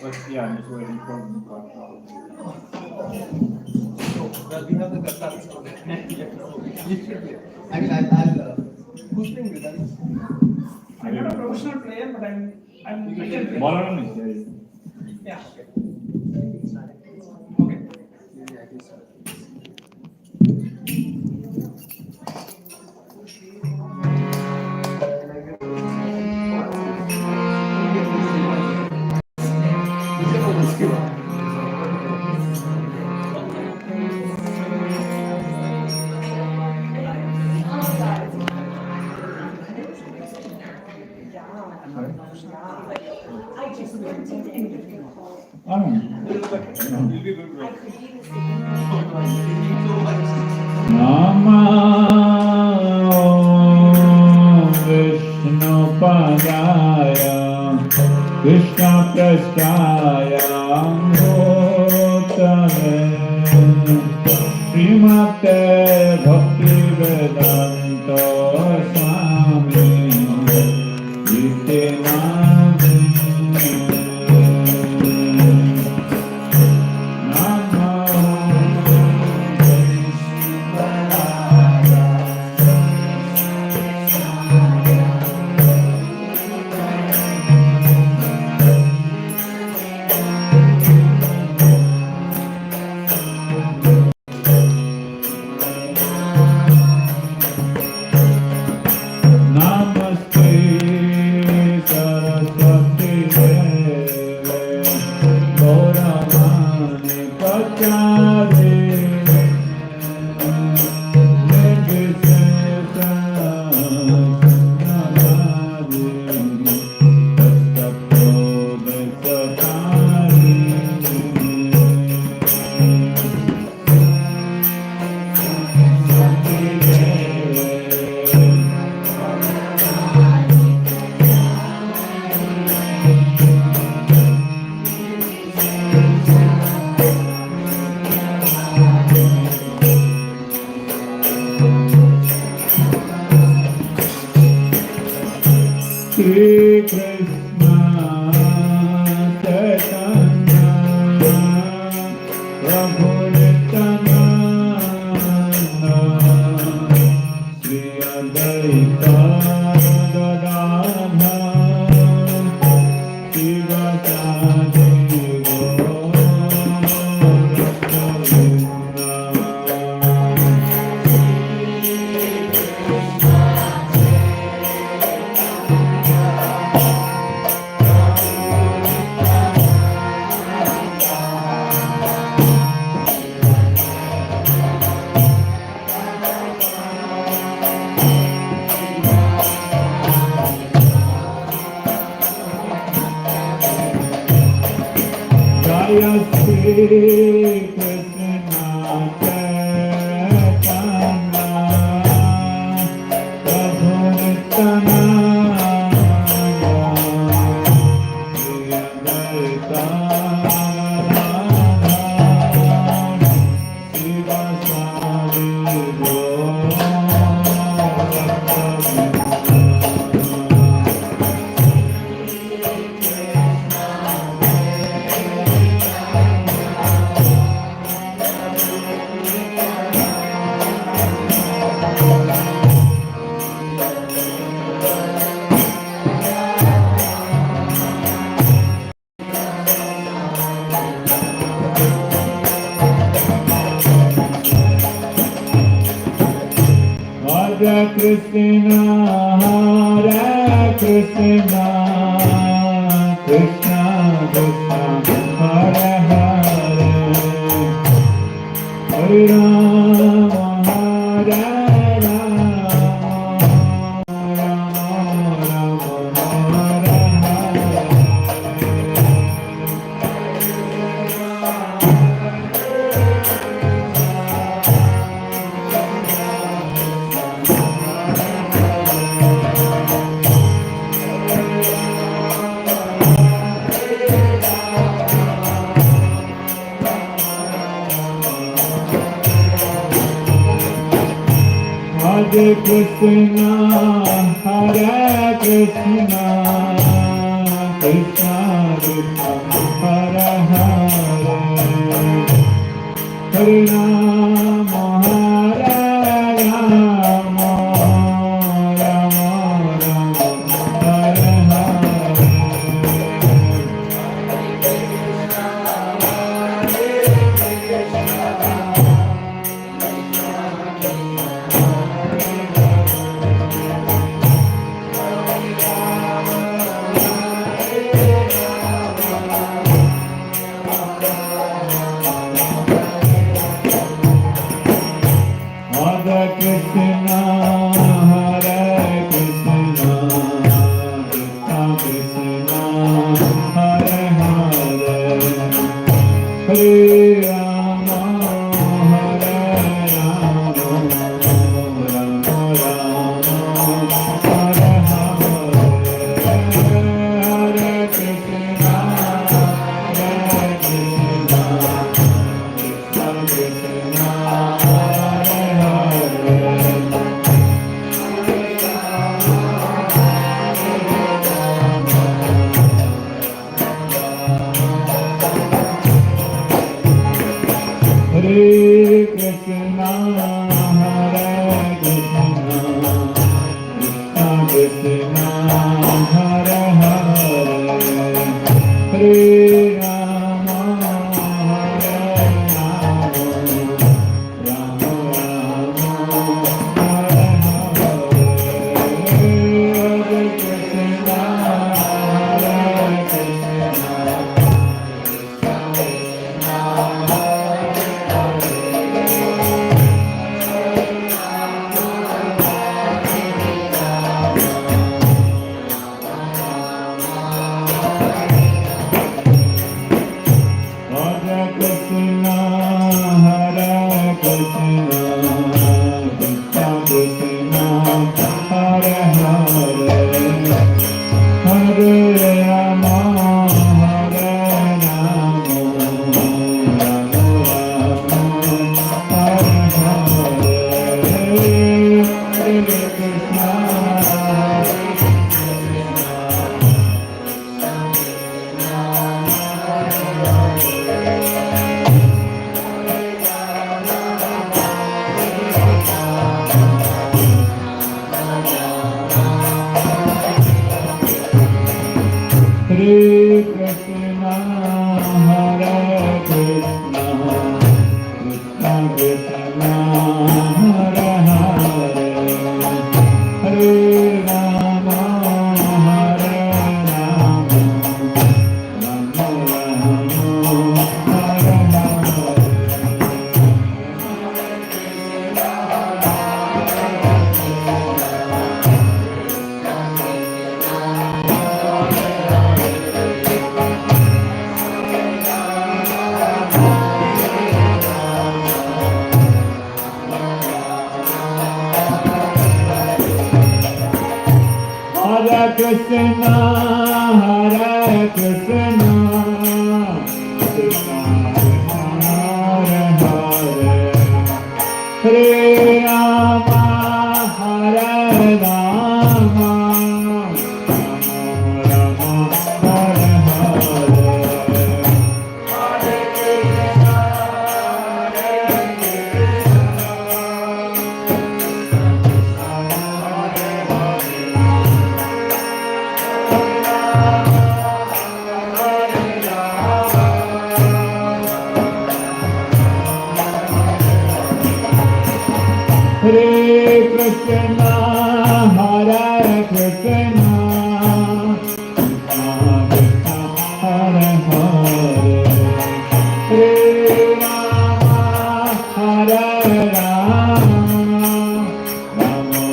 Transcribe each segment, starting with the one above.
But yeah, just waiting for the call. So we have the Karta. It should be. I'll who's playing with us? I'm not a professional player, but I can play. Ball on is Yeah. Okay. Okay. Maybe I can start. Can I get this? Can you get this device? Whichever was given. I don't know. You'll be good, right? Nama Vishnu Padaya Krishna Prasthaya Bhutale Srimate Bhakti Vedanta Swami Iti Nami Namaste Saraswati Deve Gauravani Pachare Nirvisesa Navadi Astapodasatari Swati Deve Shri Krishna Chaitanya Prabhu Nityananda Shri Advaita Gadadhara Shivasadi Jaya Shri Krishna Chaitanya Prabhu Nityananda Shri Advaita Gadadhara Shivasadi Hare Krishna, Hare Krishna, Krishna Krishna, Hare Hare, Hare Rama, Hare Rama, Rama Rama, Hare Hare. Hare Krishna, Hare Krishna, Krishna Krishna, Hare Hare, Hare Rama, Hare Rama, Rama Rama, Hare Hare. Hare Krishna, Hare Krishna, Krishna Krishna, Hare Hare, Hare Rama, Hare Rama, Rama Rama, Hare Hare, Hare Krishna, Hare Krishna, Krishna Krishna, Hare Hare. Hare Krishna, Hare Krishna, Krishna Krishna, Hare Hare, Hare Rama, Hare Rama, Rama Rama, Hare Hare, Hare Krishna, Hare Krishna, Hare Krishna, Hare Krishna, Krishna Krishna, Hare Hare, Hare Rama, Hare Rama, Rama Rama, Hare Hare, Hare Krishna, Hare Krishna, Hare Krishna, Krishna Krishna, Hare Hare, Hare Rama, Hare Rama, Rama Rama, Hare Hare. Hare Krishna, Hare Krishna, Krishna Krishna, Hare Hare, Hare Rama, Hare Rama, Rama Rama, Hare Hare. Hare Krishna, Hare Krishna, Krishna Krishna, Hare Hare, Hare Rama, Hare Rama, Rama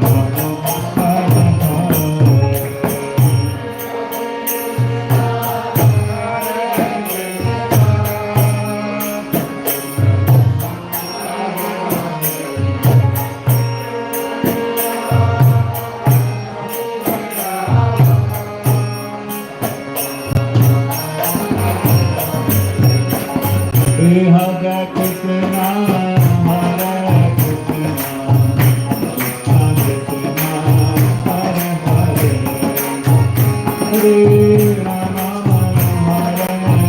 Rama, Hare Hare. Hare Krishna, Hare Krishna, Krishna Krishna, Hare Hare, Hare Rama, Hare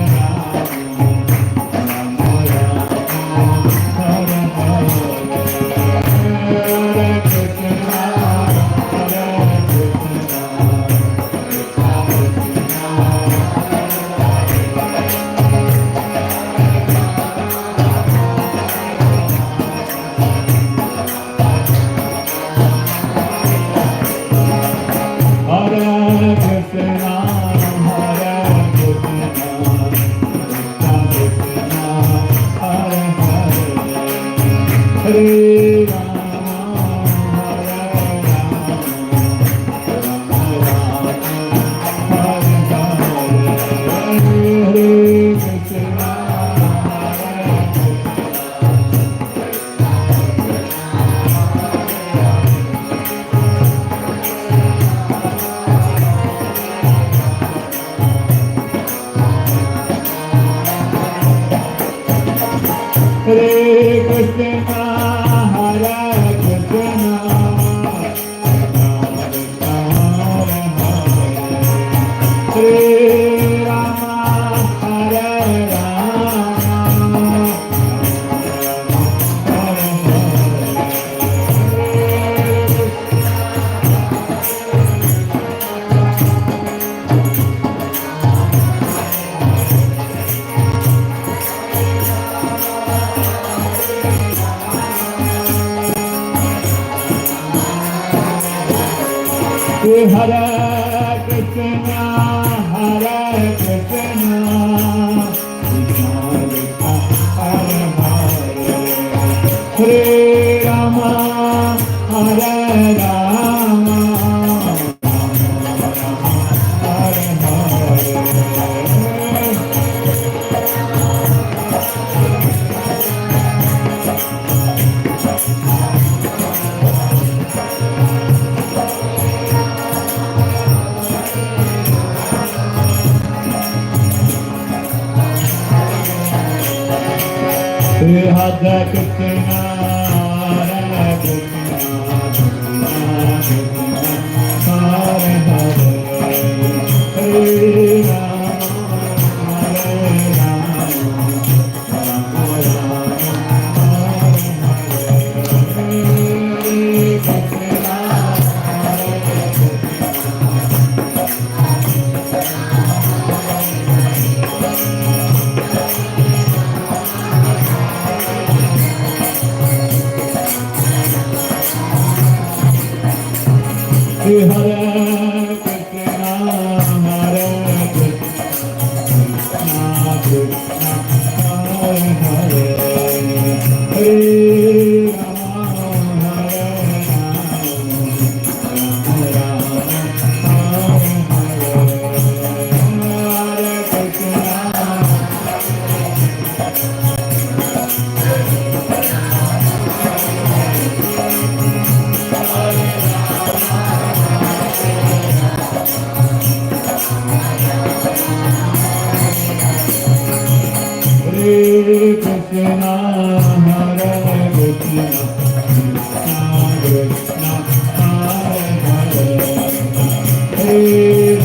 Hare Krishna, Hare Krishna, Krishna Krishna, Hare Hare, Hare Rama, Hare Rama, Hare Hare. Hare Krishna, Hare Krishna, Krishna Krishna, Hare Hare, Hare Rama, Hare Rama, Rama Rama, Hare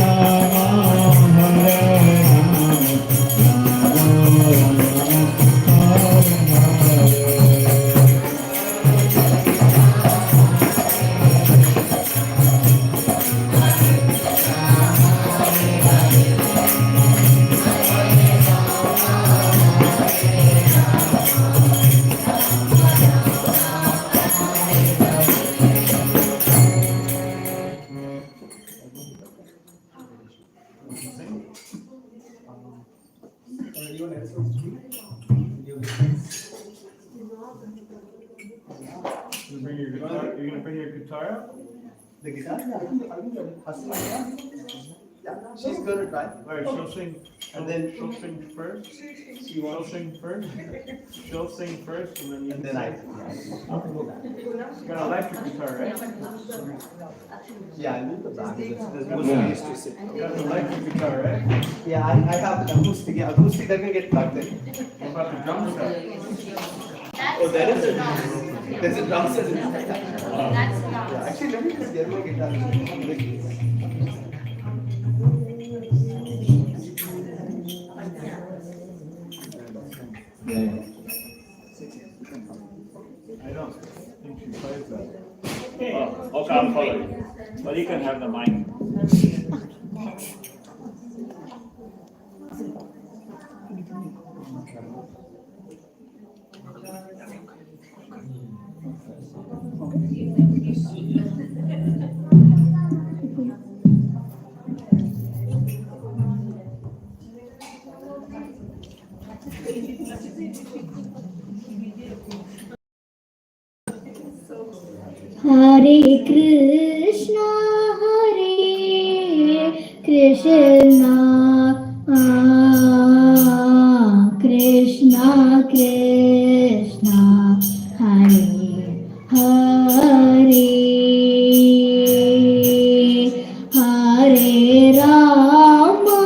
Anyone else wants to speak? You bring your guitar. You're gonna bring your guitar out? The guitar? Yeah, I think Hassan, yeah, she's gonna try. All right, she'll sing, And then she'll sing first. she She'll wants, sing first. She'll sing first, and then you. and can then I. sing. You got an electric guitar, right? Yeah, I need the back. There's more Yeah. space to sit. You got an electric guitar, right? Yeah, I have the acoustic. Yeah, acoustic that can get plugged in. What about the drum set? Oh, there is a. There's a drum set. That's not. Yeah, actually, let me just get my guitar. I don't think she plays that. Oh, okay, I'll follow you. Well, you can have the mic. Hare Krishna, Hare Krishna, Krishna Krishna, Hare Hare, Hare Rama,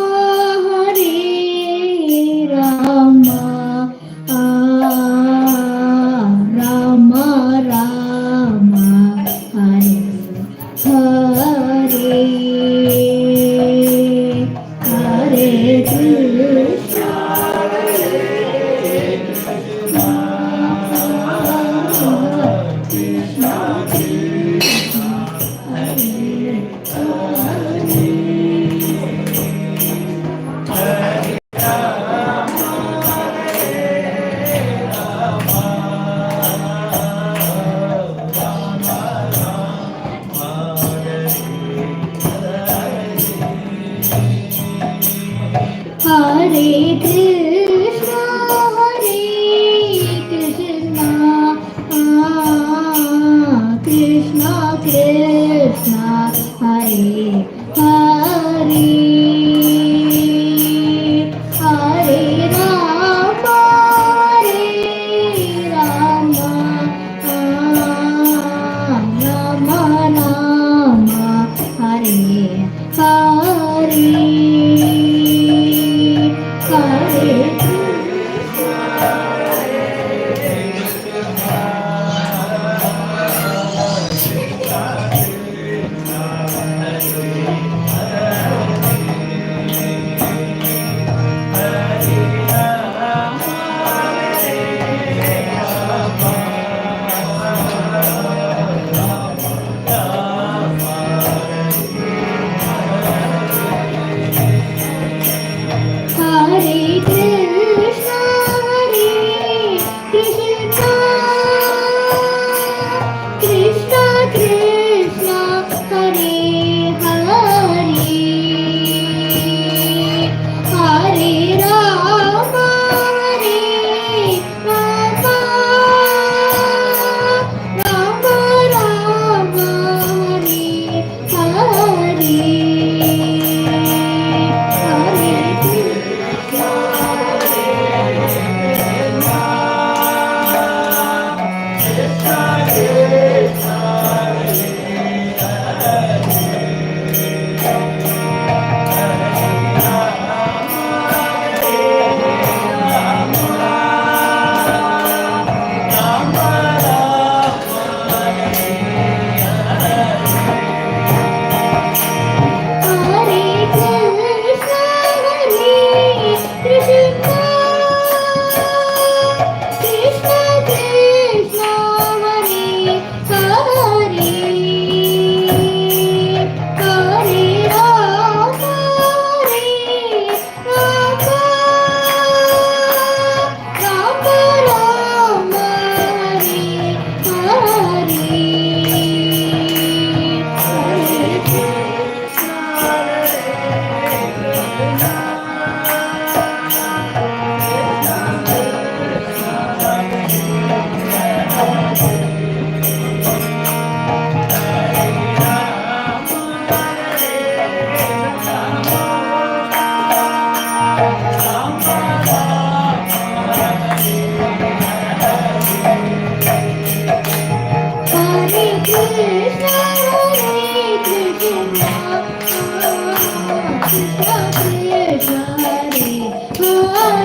Hare Rama, Rama Rama, Hare Hare,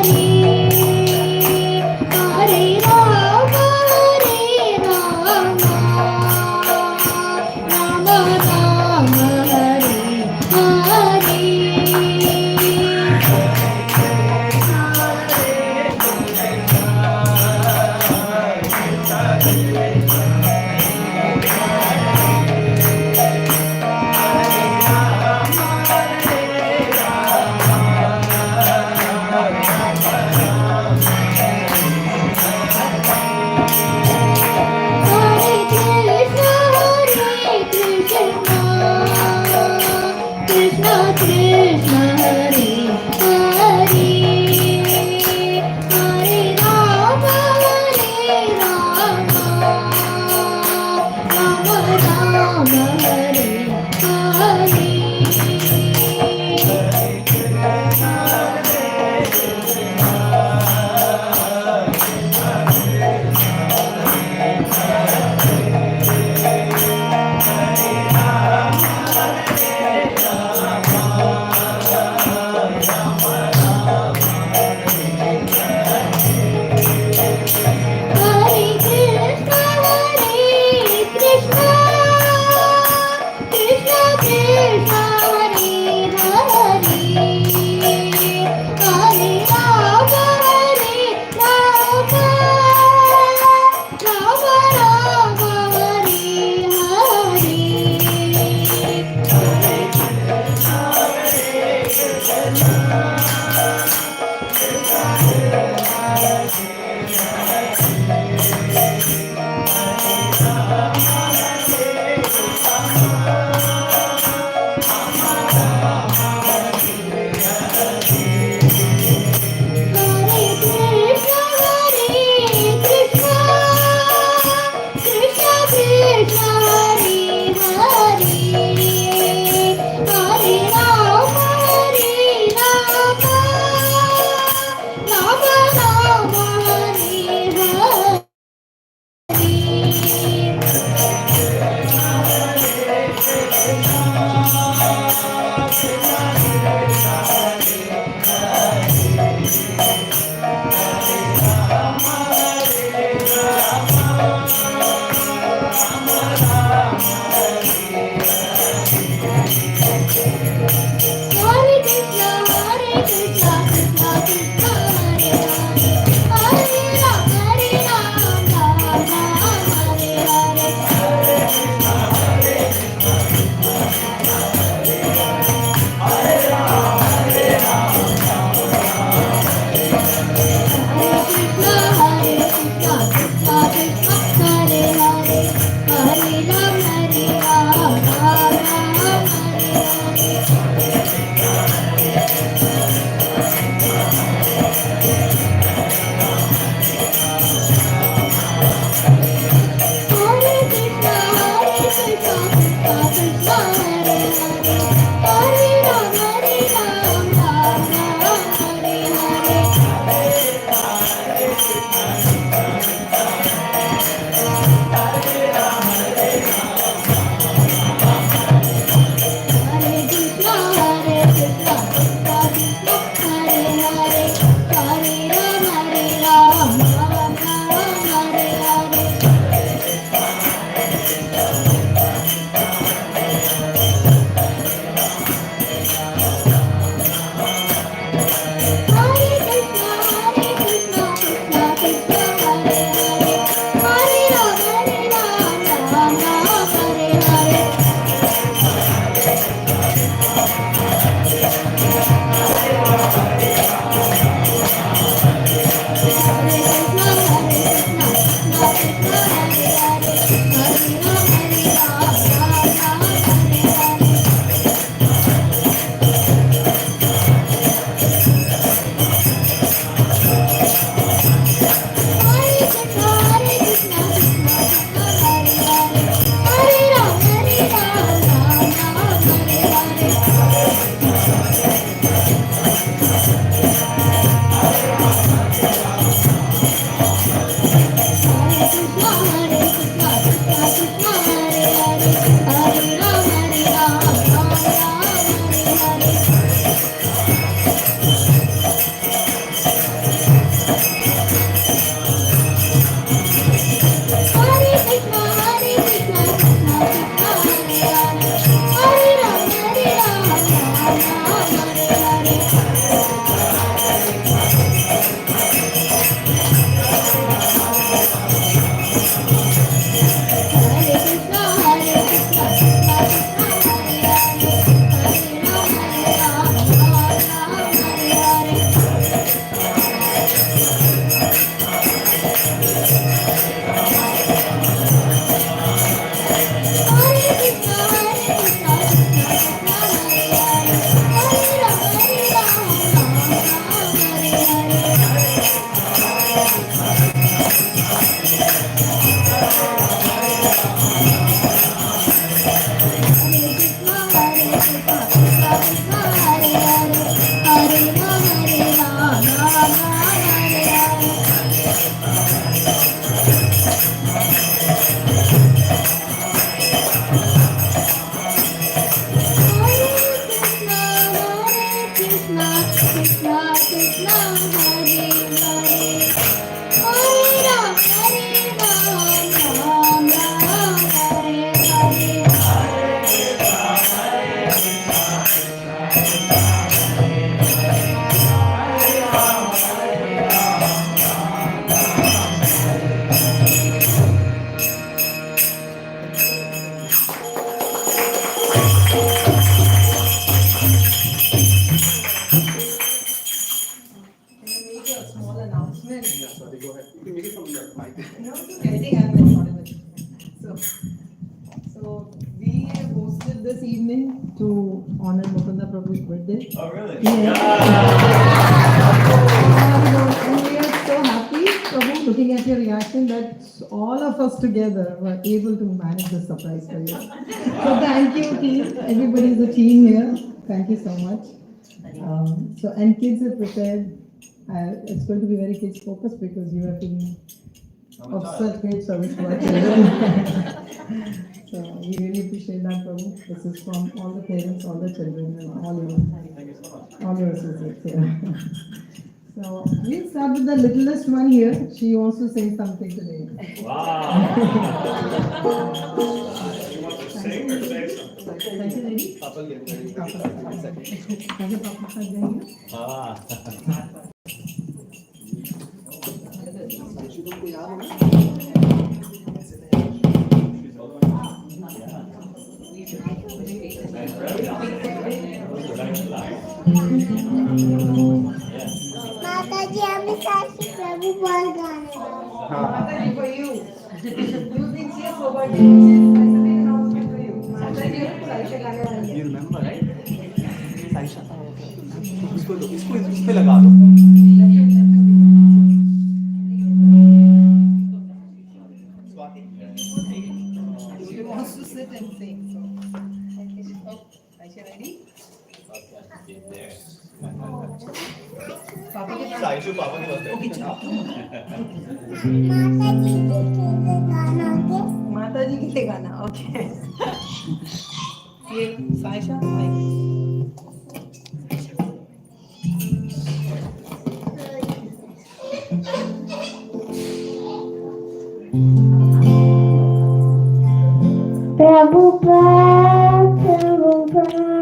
Rama make a small announcement. Yeah, sorry, go ahead. You can make it from your mic. No, it's okay. I think I'm very audible. So we hosted this evening to honor Mukunda Prabhu's birthday. Oh, really? Yeah. And we are so happy, Prabhu, looking at your reaction, that all of us together were able to manage this surprise for you. So thank you, team. Everybody is a team here. Thank you so much. And kids are prepared. It's going to be very kids focused because you have been of such great service to our children. So we really appreciate that, Prabhu. This is from all the parents, all the children, and all your associates here. So we'll start with the littlest one here. She wants to say something today. Wow. You want to sing or say something? Thank you, lady. Papa, get ready. Papa. One second. Thank you, Papa. Ah. तुमको याद है ना? माताजी आम्ही सारखी प्रभू बोल गाणे Mataji for you. You think she is over there? She is specific announcement for you. Mataji, Saisha गाने वाली है. You remember, right? साइशा इसको दो, इसको इस पे लगा दो. She wants to sit and sing. So, Saisha ready? Papa के पास. साइशा पापा के पास Okay, बैठो. माताजी के गाना के माताजी के लिए गाना. Okay. ये साइशा भाई. प्रभुपाद जय Prabhupada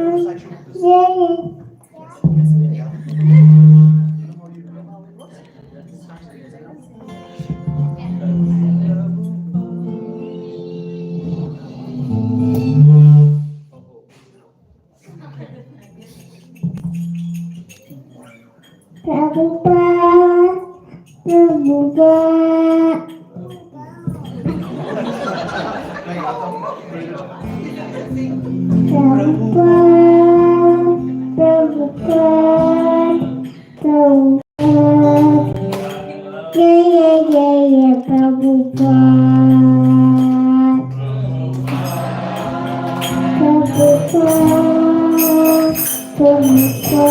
Prabhupada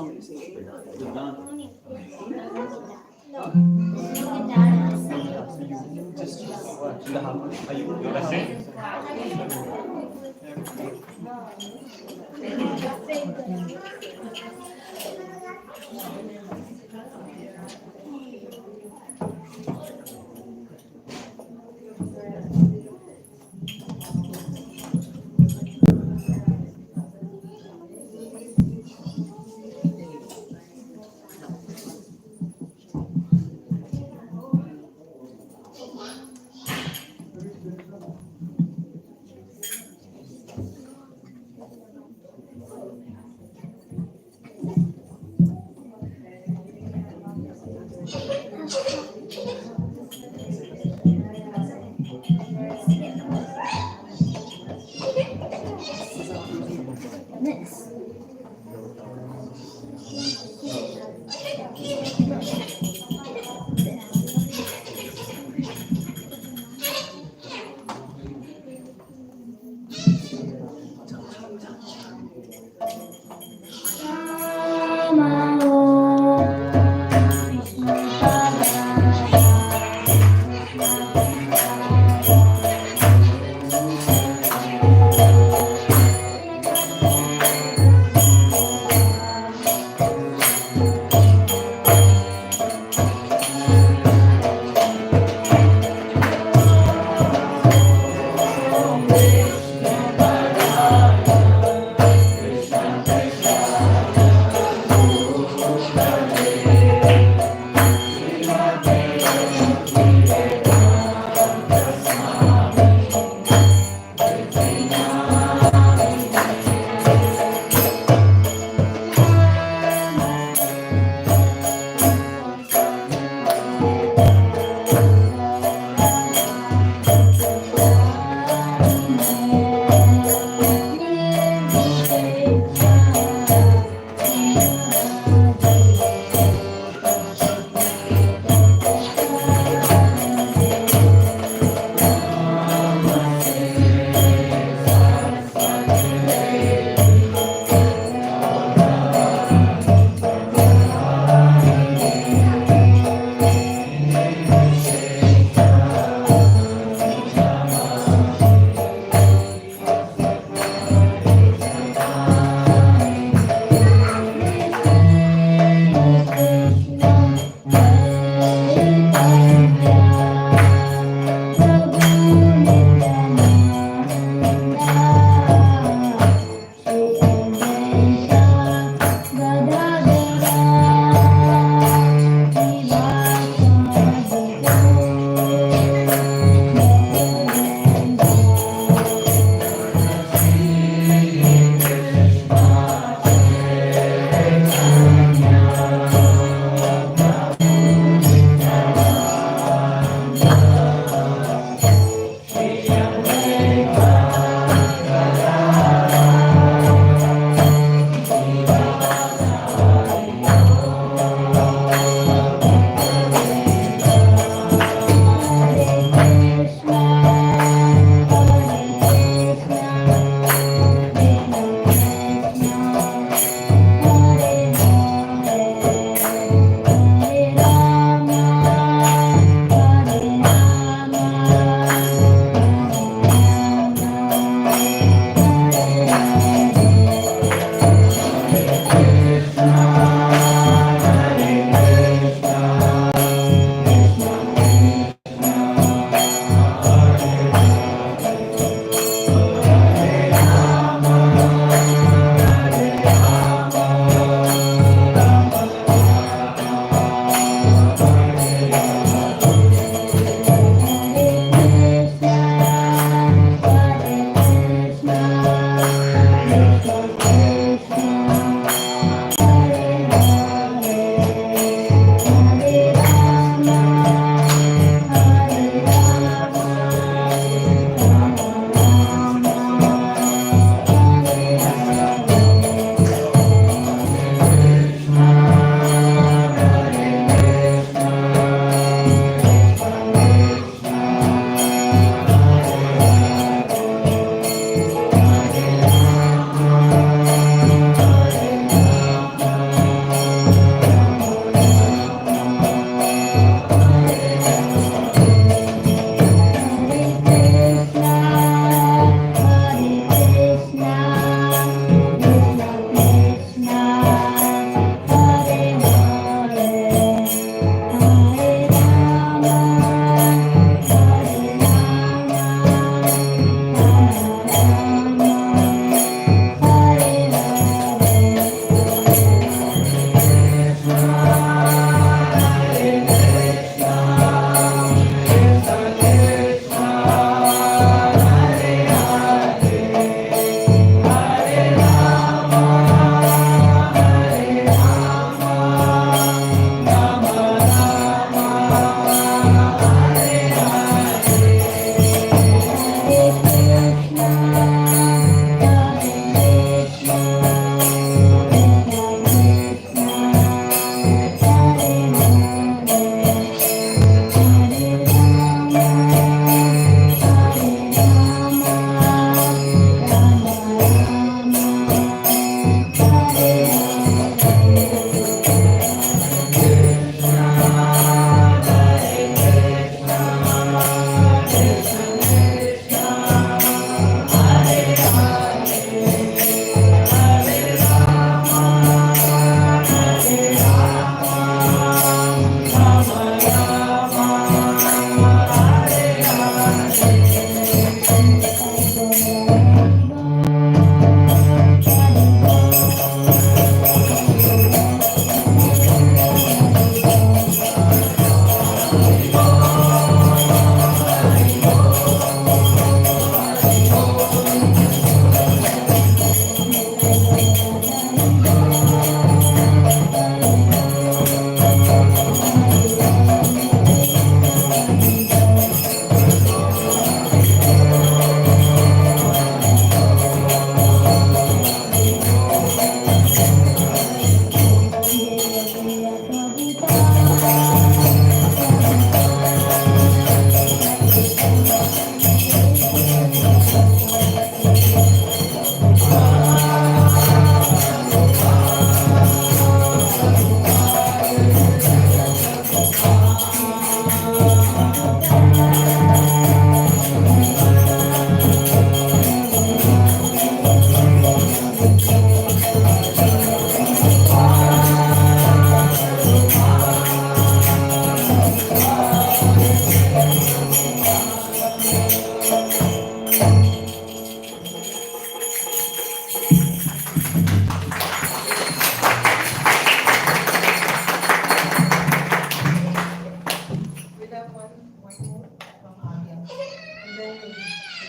somebody singing. You're done. You just the harmony. Are you? That's it.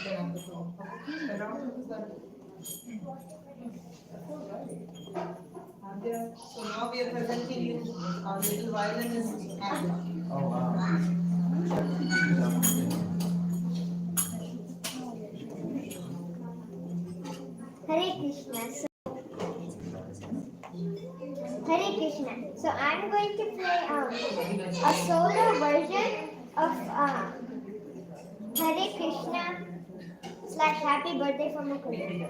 So now we are presenting you our little violinist Adya. Oh, wow. Hare Krishna. Hare Krishna. So I'm going to play a solo version of Hare Krishna / Happy Birthday for Mukunda.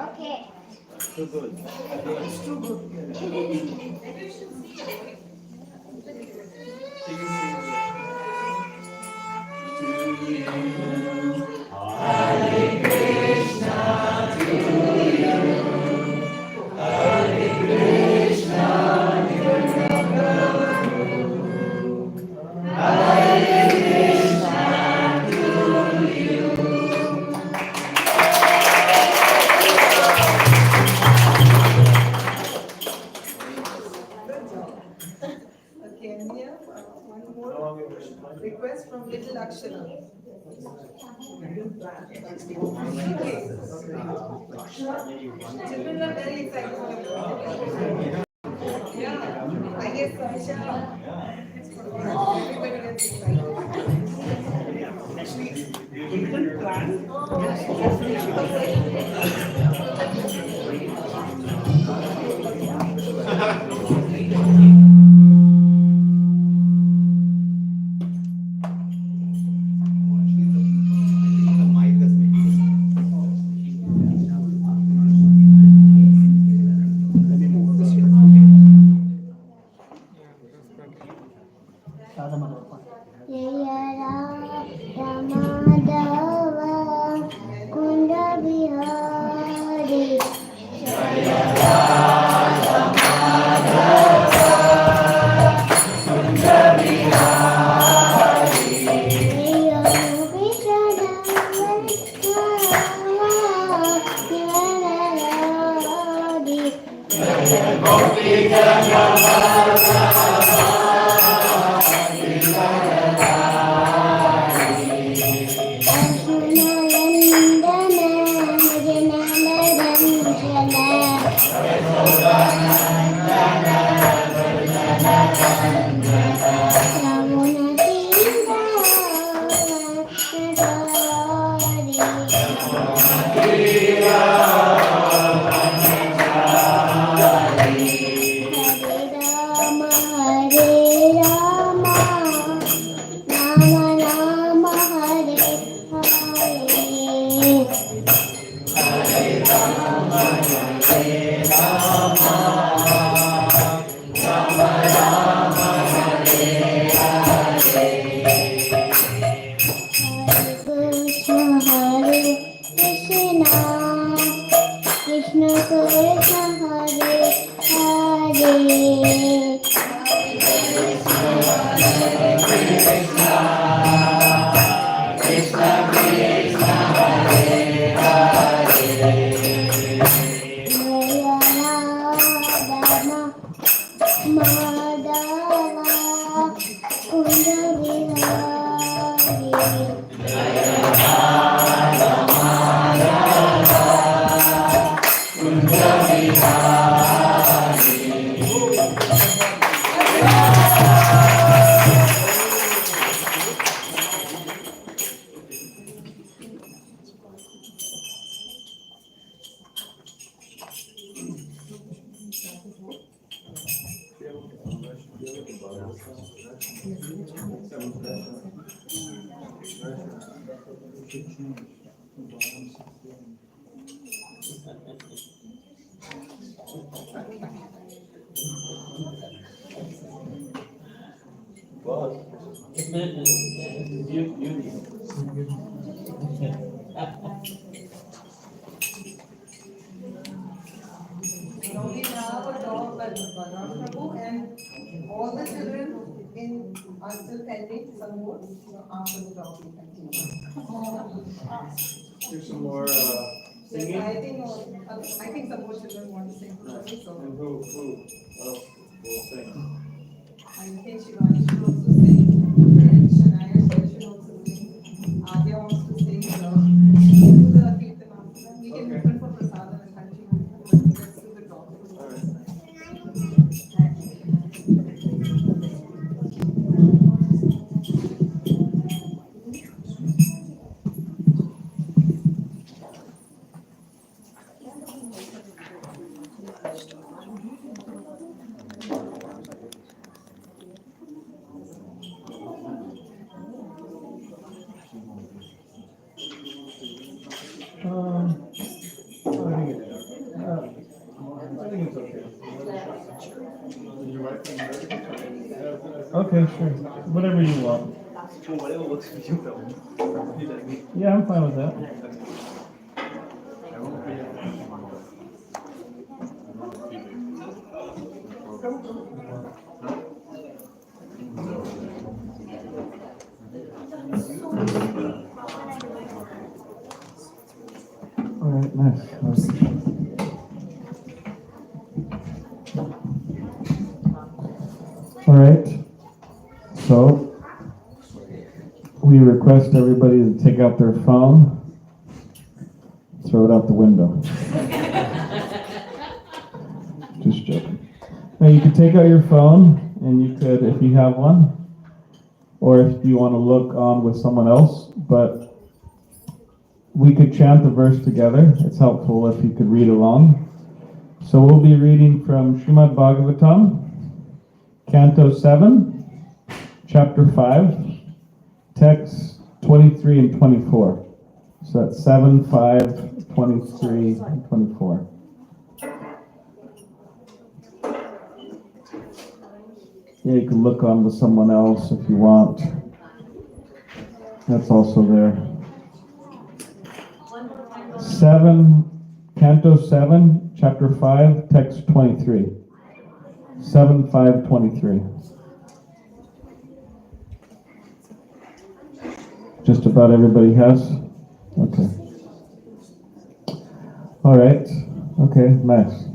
Okay. Too good. Okay, and here one more request from little Akshara. Children are very excited. Yeah, I guess Akshara. Everybody gets excited. Actually, we didn't plan. Ramadava Kunda Bihari Krishna Krishna Hare Hare Madhava Kunda Bihari Now we have a talk by Bhagwan Prabhu, and all the children are still pending some more. So after the talk we continue. There's some more Yes, singing. I think some more children want to sing for me, And so who else will sing? I think Shivani should also sing, and Shania should also sing. Adya wants to sing, so we'll do the Kirtan after that. We can open for prasadam and continue, but let's do the talk. I think it's okay. Okay, sure. Whatever you want. Whatever works for you, though. You tell me. Yeah, I'm fine with that. All right, nice. All right. So we request everybody to take out their phone, throw it out the window. Just joking. Now you could take out your phone, and you could, if you have one, or if you want to look on with someone else, but we could chant the verse together. It's helpful if you could read along. So we'll be reading from Srimad Bhagavatam, Canto 7, Chapter 5, texts 23 and 24. So that's 7, 5, 23, and 24. Yeah, you can look on with someone else if you want. That's also there. Canto 7, Chapter 5, text 23. 7, 5, 23. Just about everybody has? Okay. All right. Okay, nice.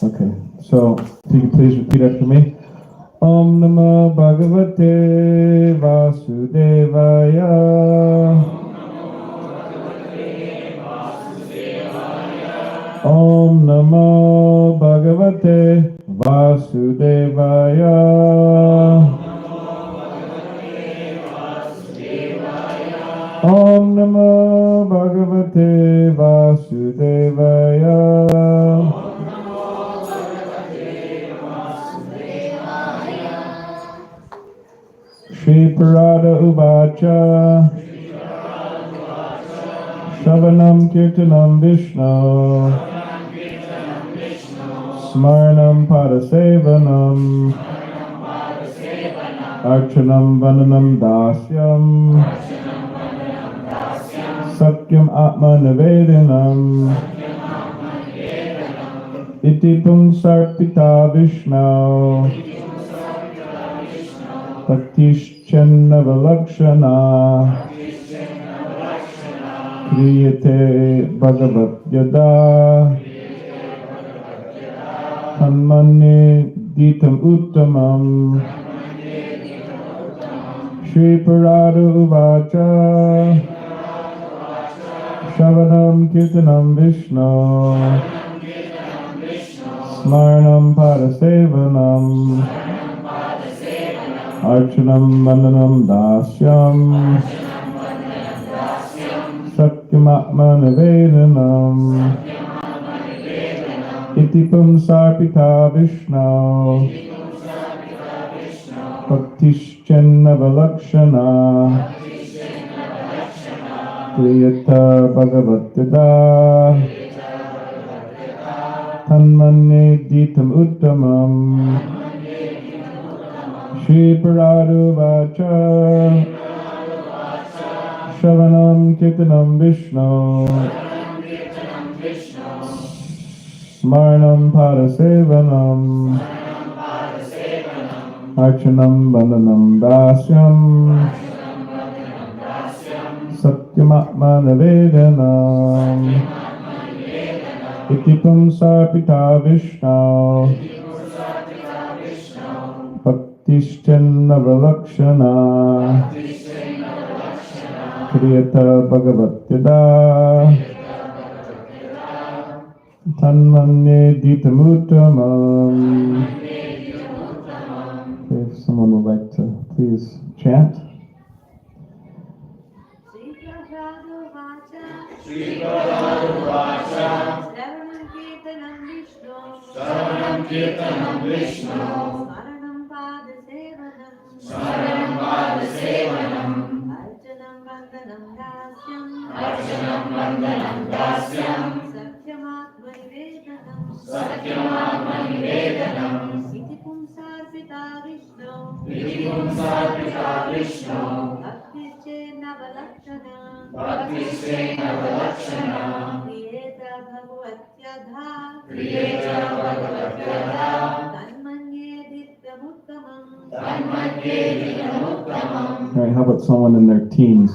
Okay, so if you can please repeat after me. Om Namo Bhagavate Vasudevaya. Om Namo Bhagavate Vasudevaya. Om Namo Bhagavate Vasudevaya. Shri Parada Uvacha Shravanam Kirtanam Vishnu Smarnam Padasevanam Archanam Vananam Dasyam Satyam Atma Nivedinam Iti Pungsarpita Vishnu Patishchannavalakshana Kriyate Bhagavat Yada Hanmane Ditam Uttamam Shri Parada Uvacha Shravanam Kirtanam Vishnu Smarnam Padasevanam Archanam Vandanam Dasyam Satyamatma Nivedanam Iti Pumsarpita Vishnu Bhaktishchannavalakshana Kriyata Bhagavat Yada Tanmanye Ditam Uttamam Shri Paradu Vacha Shravanam Kirtanam Vishnu Smarnam Padasevanam Archanam Vandanam Dasyam Satymatma Navedanam Itipum Sarpita Vishnu Bhaktishchanna Valakshana Kriyata Bhagavatyada Tanmanye Ditamuttamam. If someone would like to please chant. Shravanam Kirtanam Vishnu Smaranam Padasevanam Archanam Vandanam Dasyam Satyam Nivedanam Itipum Sarpita Vishnu Bhakti Valakshana Kriyeta Bhagavatyada Tanmanye Dittamuttamam. All right, how about someone in their teens?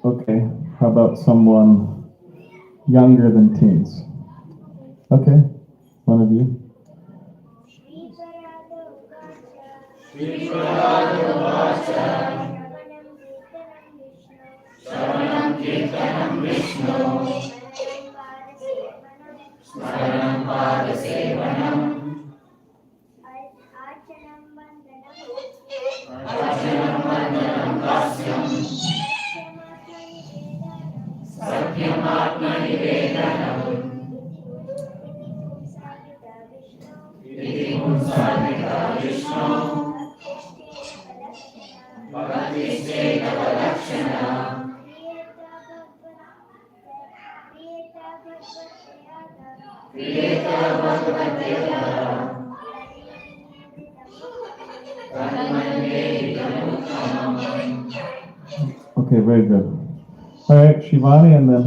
Okay, how about someone younger than teens? Okay, one of you. Shri Paradu Vacha Shravanam Kirtanam Vishnu Smaranam Padasevanam Archanam Vandanam Dasyam Satyam Nivedanam Itipum Sarpita Vishnu Bhakti Valakshana Kriyeta Bhagavatyada Tanmanye Dittamuttamam. Okay, very good. All right, Shivani, and then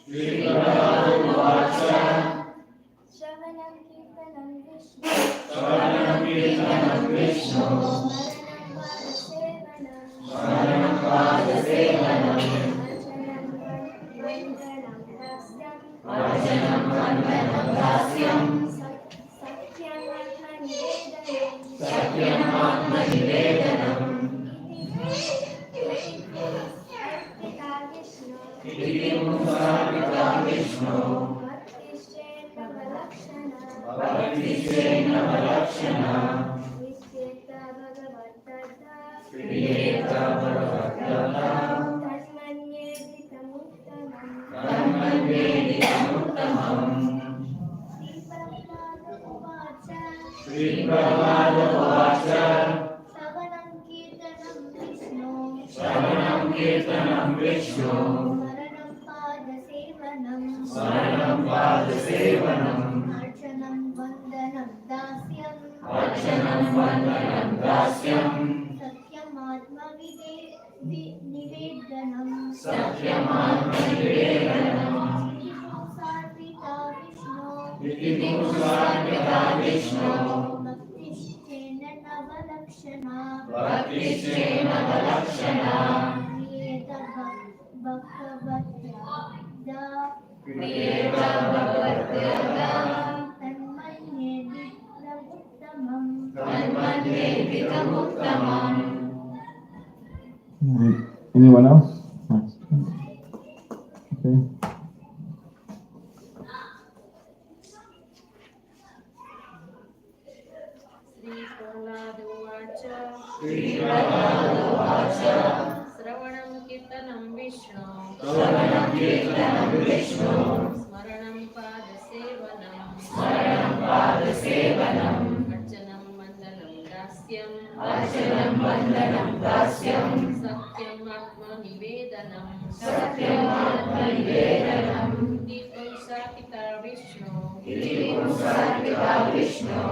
Shri Paradu Vacha Shravanam Kirtanam Vishnu Shravanam Kirtanam Vishnu Smaranam Padasevanam Archanam Vandanam Dasyam Satyam Nivedanam Itipum Sarpita Vishnu Bhakti Valakshana Kriyeta Bhagavatyada Tanmanye Dittamuttamam. Shri Paradu Vacha Shravanam Kirtanam Vishnu Smaranam Padasevanam Archanam Vandanam Dasyam Satyam Nivedanam Itipum Sarpita Vishnu Bhakti Valakshana Kriyeta Bhagavatyada Tanmanye Dittamuttamam. anyone else? Okay. Shri Paradu Vacha Shravanam Kirtanam Vishnu Shravanam Kirtanam Vishnu Smaranam Padasevanam Padasevanam Archanam Vandanam Dasyam Archanam Vandanam Dasyam Satyam Atma कीर्तनम् सत्यमात्मनिवेदनम् इति पुंसापिता विष्णु इति पुंसार्पिता Vishnu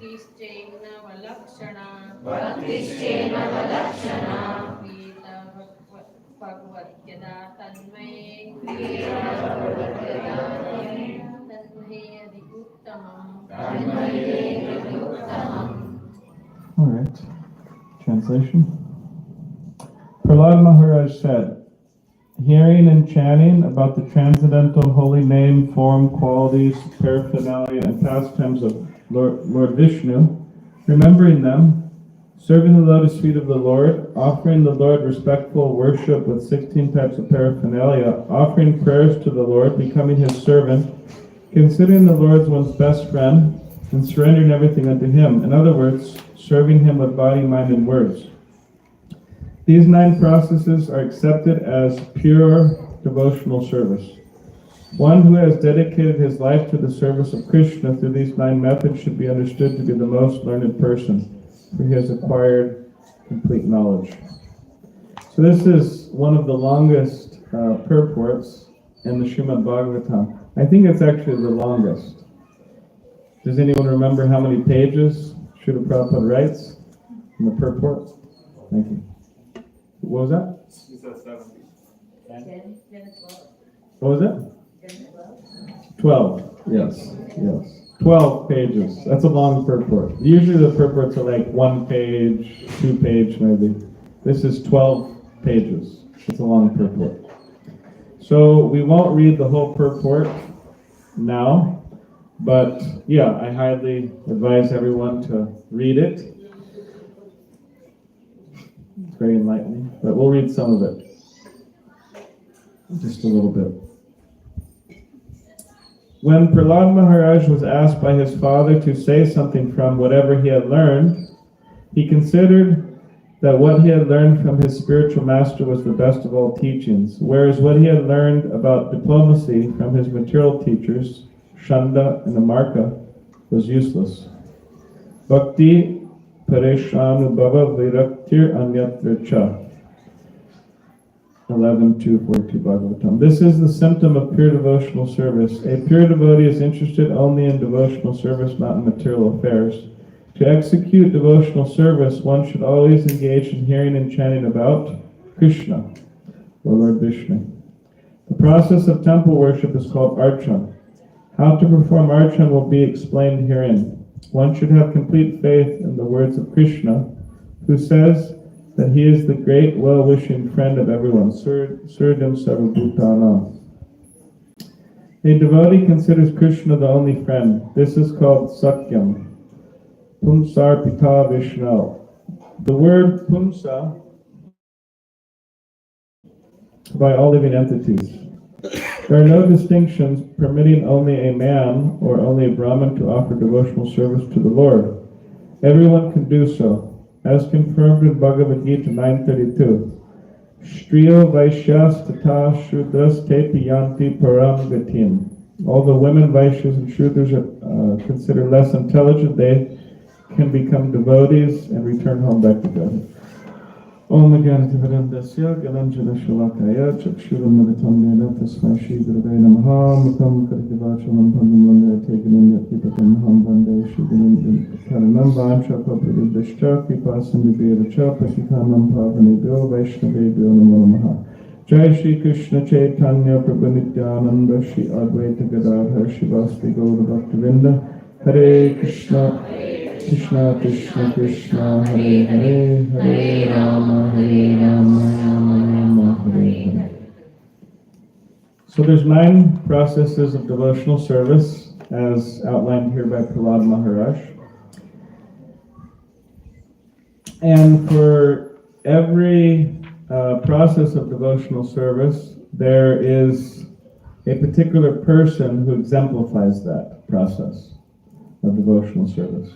भक्तिश्चैनवलक्षणा भक्तिश्चेनवलक्षणा Gita Bhagavad Gita तन्मये तन्मये अधिकुत्तमम् All right. Translation. Prahlad Maharaj said, hearing and chanting about the transcendental holy name, form, qualities, paraphernalia, and pastimes of Lord Vishnu, remembering them, serving the lotus feet of the Lord, offering the Lord respectful worship with 16 types of paraphernalia, offering prayers to the Lord, becoming his servant, considering the Lord as one's best friend, and surrendering everything unto him. In other words, serving him with body, mind, and words. These 9 processes are accepted as pure devotional service. One who has dedicated his life to the service of Krishna through these 9 methods should be understood to be the most learned person, for he has acquired complete knowledge. So this is one of the longest purports in the Srimad Bhagavatam. I think it's actually the longest. Does anyone remember how many pages Srila Prabhupada writes in the purport? Thank you. What was that? He said 70. What was that? 12. Yes. 12 pages. That's a long purport. Usually the purports are like 1 page, 2 page maybe. This is 12 pages. It's a long purport. So we won't read the whole purport now, but yeah, I highly advise everyone to read it. It's very enlightening, but we'll read some of it. Just a little bit. When Prahlad Maharaj was asked by his father to say something from whatever he had learned, he considered that what he had learned from his spiritual master was the best of all teachings, whereas what he had learned about diplomacy from his material teachers, Shanda and Amarka, was useless. Bhakti pareshanubhava viraktir anyatra cha. 11.2.42 Bhagavatam. This is the symptom of pure devotional service. A pure devotee is interested only in devotional service, not in material affairs. To execute devotional service, one should always engage in hearing and chanting about Krishna, or Lord Vishnu. The process of temple worship is called archan. How to perform archan will be explained herein. One should have complete faith in the words of Krishna, who says that he is the great, well-wishing friend of everyone. Suryam Sarvabhutanam. A devotee considers Krishna the only friend. This is called Sakyam. Pumsar Pita Vishnu. The word Pumsa by all living entities. There are no distinctions permitting only a man or only a Brahmin to offer devotional service to the Lord. Everyone can do so. As confirmed in Bhagavad Gita 9:32, Striyo Vaishyas Tata Shudras Te Piyanti Param Gatim. Although women, Vaishyas, and Shudras are considered less intelligent, they can become devotees and return home back to God. Om Ganativarandasya Galanjana Shalakaya Chakshuram Maditam Nena Tasmai Shri Gurave Namaha Mukam Kartivachanam Pandam Vande Teganam Yatvipatam Ham Vande Shri Gunam Karanam Vancha Papadishcha Kripasam Viviracha Patikanam Pavanebhyo Vaishnavebhyo Namo Namaha. Jai Shri Krishna Chaitanya Prabhu Nityananda Shri Advaita Gadadhar Shivasti Gaura Bhaktivinda Hare Krishna Krishna Krishna Krishna Hare Hare Hare Rama Rama Rama Hare Hare. So there's 9 processes of devotional service as outlined here by Prahlad Maharaj. And for every process of devotional service, there is a particular person who exemplifies that process of devotional service.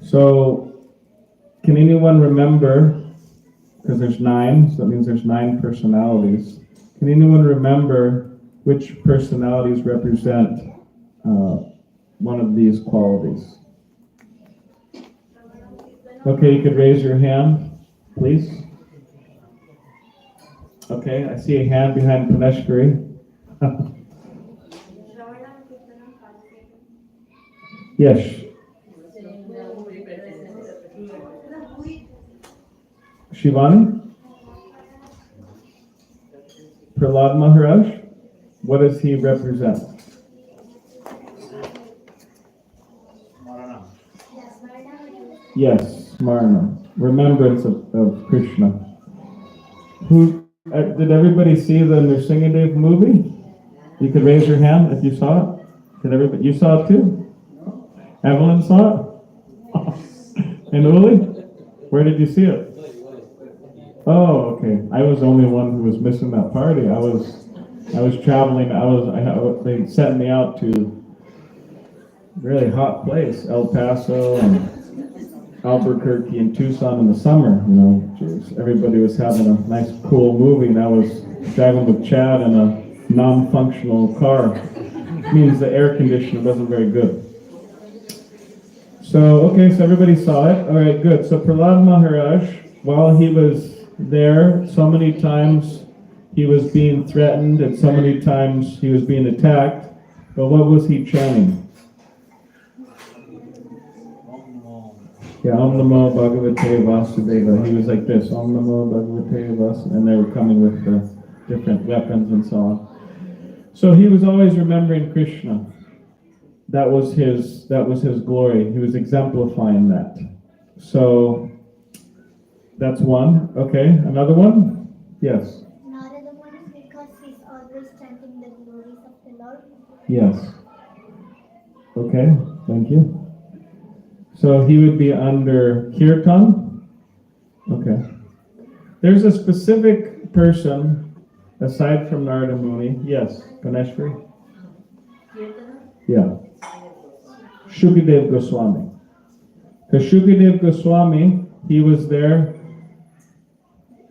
So, can anyone remember, because there's 9, so that means there's 9 personalities, can anyone remember which personalities represent one of these qualities? Okay, you could raise your hand, please. Okay, I see a hand behind Paneshkari. Yes. Shivani? Prahlad Maharaj? What does he represent? Yes, Smarna. Remembrance of Krishna. Who did everybody see the Nrsingadev movie? You could raise your hand if you saw it. Did everybody? You saw it too? Evelyn saw it. And Uli, where did you see it? Oh, okay. I was the only one who was missing that party. I was traveling. They sent me out to a really hot place, El Paso and Albuquerque and Tucson in the summer. You know, everybody was having a nice, cool movie, and I was driving with Chad in a non-functional car. It means the air conditioning wasn't very good. So, okay, so everybody saw it. All right, good. So Prahlad Maharaj, while he was there, so many times he was being threatened, and so many times he was being attacked. But what was he chanting? Yeah, Om Namo Bhagavate Vasudeva. He was like this, Om Namo Bhagavate Vasudeva, and they were coming with different weapons and so on. So he was always remembering Krishna. That was his glory. He was exemplifying that. So that's one. Okay, another one? Yes. Another one is because he's always chanting the glories of the Lord. Yes. Okay, thank you. So he would be under Kirtan? Okay. There's a specific person, aside from Narada Muni. Yes, Ganeshwari? Yeah. Shukadev Goswami. Because Shukadev Goswami, he was there.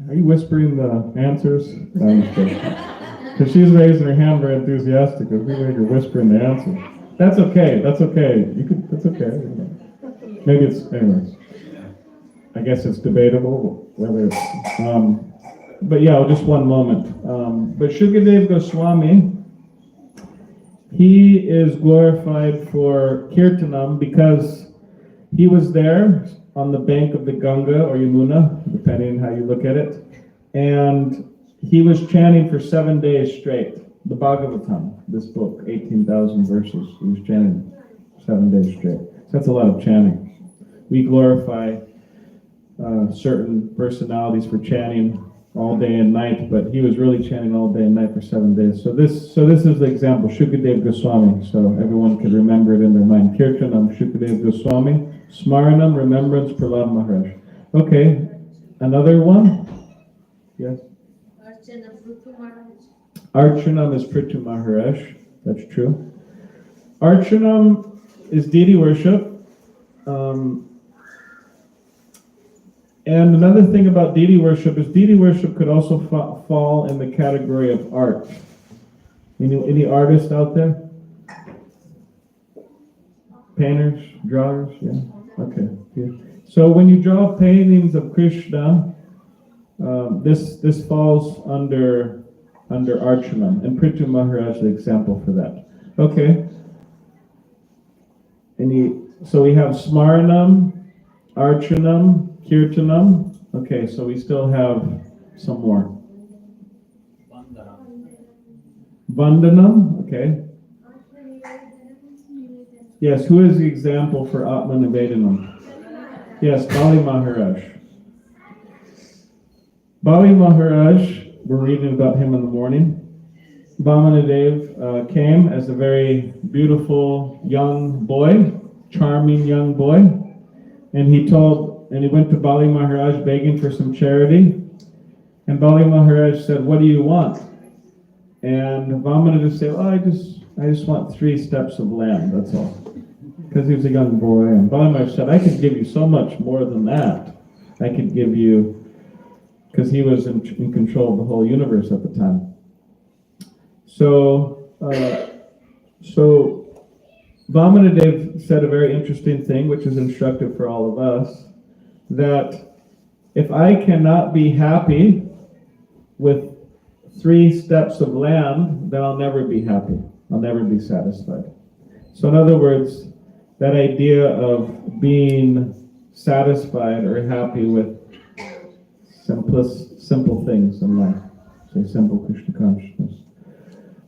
Are you whispering the answers? Because she's raising her hand very enthusiastically. You're whispering the answer. That's okay. That's okay. That's okay. Maybe it's, anyways. I guess it's debatable whether it's, but yeah, just one moment. But Shukadev Goswami, he is glorified for Kirtanam because he was there on the bank of the Ganga or Yamuna, depending on how you look at it, and he was chanting for 7 days straight. The Bhagavatam, this book, 18,000 verses, he was chanting 7 days straight. So that's a lot of chanting. We glorify certain personalities for chanting all day and night, but he was really chanting all day and night for 7 days. So this is the example, Shukadev Goswami, so everyone could remember it in their mind. Kirtanam, Shukadev Goswami, Smaranam, remembrance, Prahlad Maharaj. Okay, another one? Yes? Archanam is Prithu Maharaj, that's true. Archanam is deity worship. And another thing about deity worship is deity worship could also fall in the category of art. Any artists out there? Painters, drawers, yeah. Okay. Yeah. So when you draw paintings of Krishna, this falls under Archanam, and Prithu Maharaj is the example for that. Okay. So we have Smaranam, Archanam, Kirtanam. Okay, so we still have some more. Vandanam, okay. Yes, who is the example for Atma Nivedanam? Yes, Bali Maharaj. Bali Maharaj, we're reading about him in the morning. Vamanadev came as a very beautiful young boy, charming young boy, and he went to Bali Maharaj begging for some charity. And Bali Maharaj said, "What do you want?" And Vamanadev said, "Oh, I just want 3 steps of land, that's all." Because he was a young boy. And Bali Maharaj said, "I could give you so much more than that. I could give you," because he was in control of the whole universe at the time. So Vamanadev said a very interesting thing, which is instructive for all of us, that if I cannot be happy with 3 steps of land, then I'll never be happy. I'll never be satisfied. So in other words, that idea of being satisfied or happy with simple things in life. Say simple Krishna consciousness.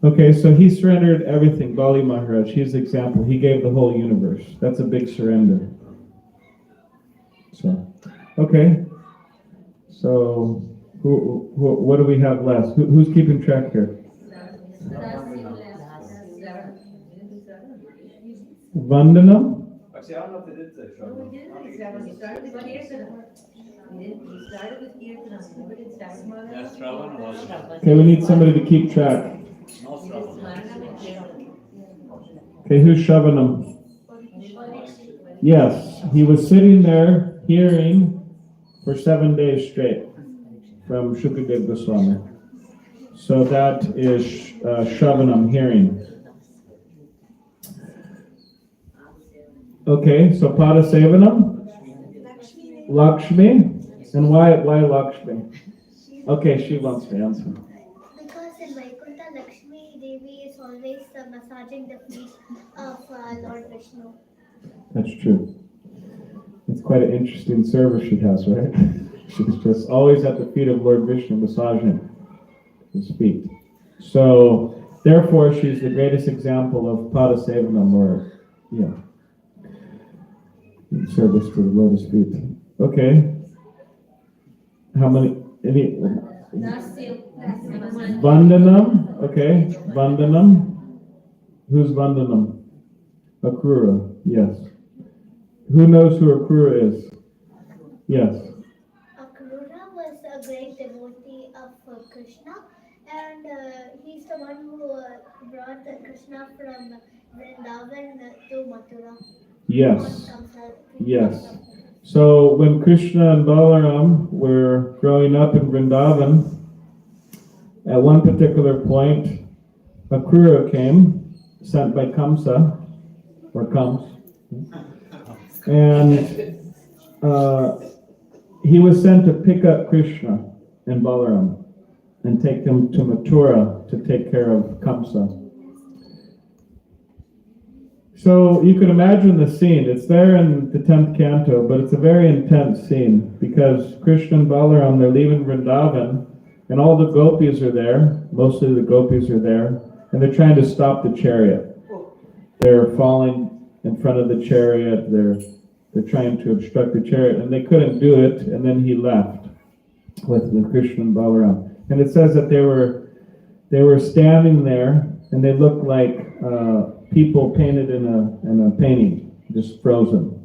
Okay, so he surrendered everything. Bali Maharaj, he's the example. He gave the whole universe. That's a big surrender. So, okay. So, what do we have left? Who's keeping track here? Vandanam? Actually, I don't know if they did say Shravanam. Yes, Shravan was. Okay, we need somebody to keep track. No Shravan. Okay, who's Shavanam? Yes, he was sitting there hearing for 7 days straight from Shukadev Goswami. So that is Shravanam, hearing. Okay, so Padasevanam? Lakshmi? And why Lakshmi? Okay, she wants to answer. Because in Vaikuntha, Lakshmi Devi is always massaging the feet of Lord Vishnu. That's true. It's quite an interesting service she has, right? She's just always at the feet of Lord Vishnu, massaging his feet. So, therefore, she's the greatest example of Padasevanam, or, service to the lotus feet. Okay. How many? Vandanam. Okay. Vandanam. Who's Vandanam? Akrura. Yes. Who knows who Akrura is? Yes. Akrura was a great devotee of Krishna, and he's the one who brought Krishna from Vrindavan to Mathura. Yes. Yes. So when Krishna and Balaram were growing up in Vrindavan, at one particular point, Akrura came, sent by Kamsa, or Kams, and he was sent to pick up Krishna and Balaram and take them to Mathura to take care of Kamsa. So you can imagine the scene. It's there in the 10th canto, but it's a very intense scene because Krishna and Balaram, they're leaving Vrindavan, and all the gopis are there. Mostly the gopis are there, and they're trying to stop the chariot. They're falling in front of the chariot. They're trying to obstruct the chariot, and they couldn't do it. And then he left with Krishna and Balaram. And it says that they were standing there, and they looked like people painted in a painting, just frozen,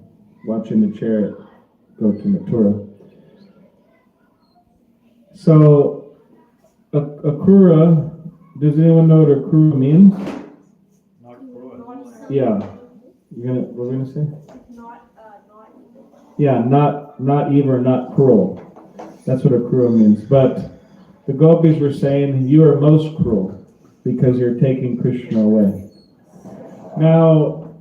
watching the chariot go to Mathura. So, Akrura, does anyone know what Akrura means? Not Kruva. Yeah. What were we gonna say? Yeah, not evil, not cruel. That's what Akrura means. But the gopis were saying, you are most cruel because you're taking Krishna away. Now,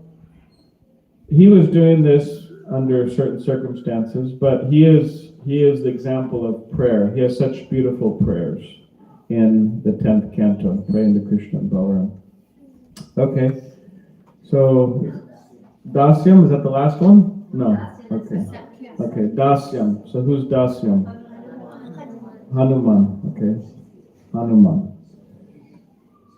he was doing this under certain circumstances, but he is the example of prayer. He has such beautiful prayers in the 10th canto, praying to Krishna and Balaram. Okay, so Dasyam, is that the last one? No. Okay, Dasyam. So who's Dasyam? Hanuman. Okay, Hanuman.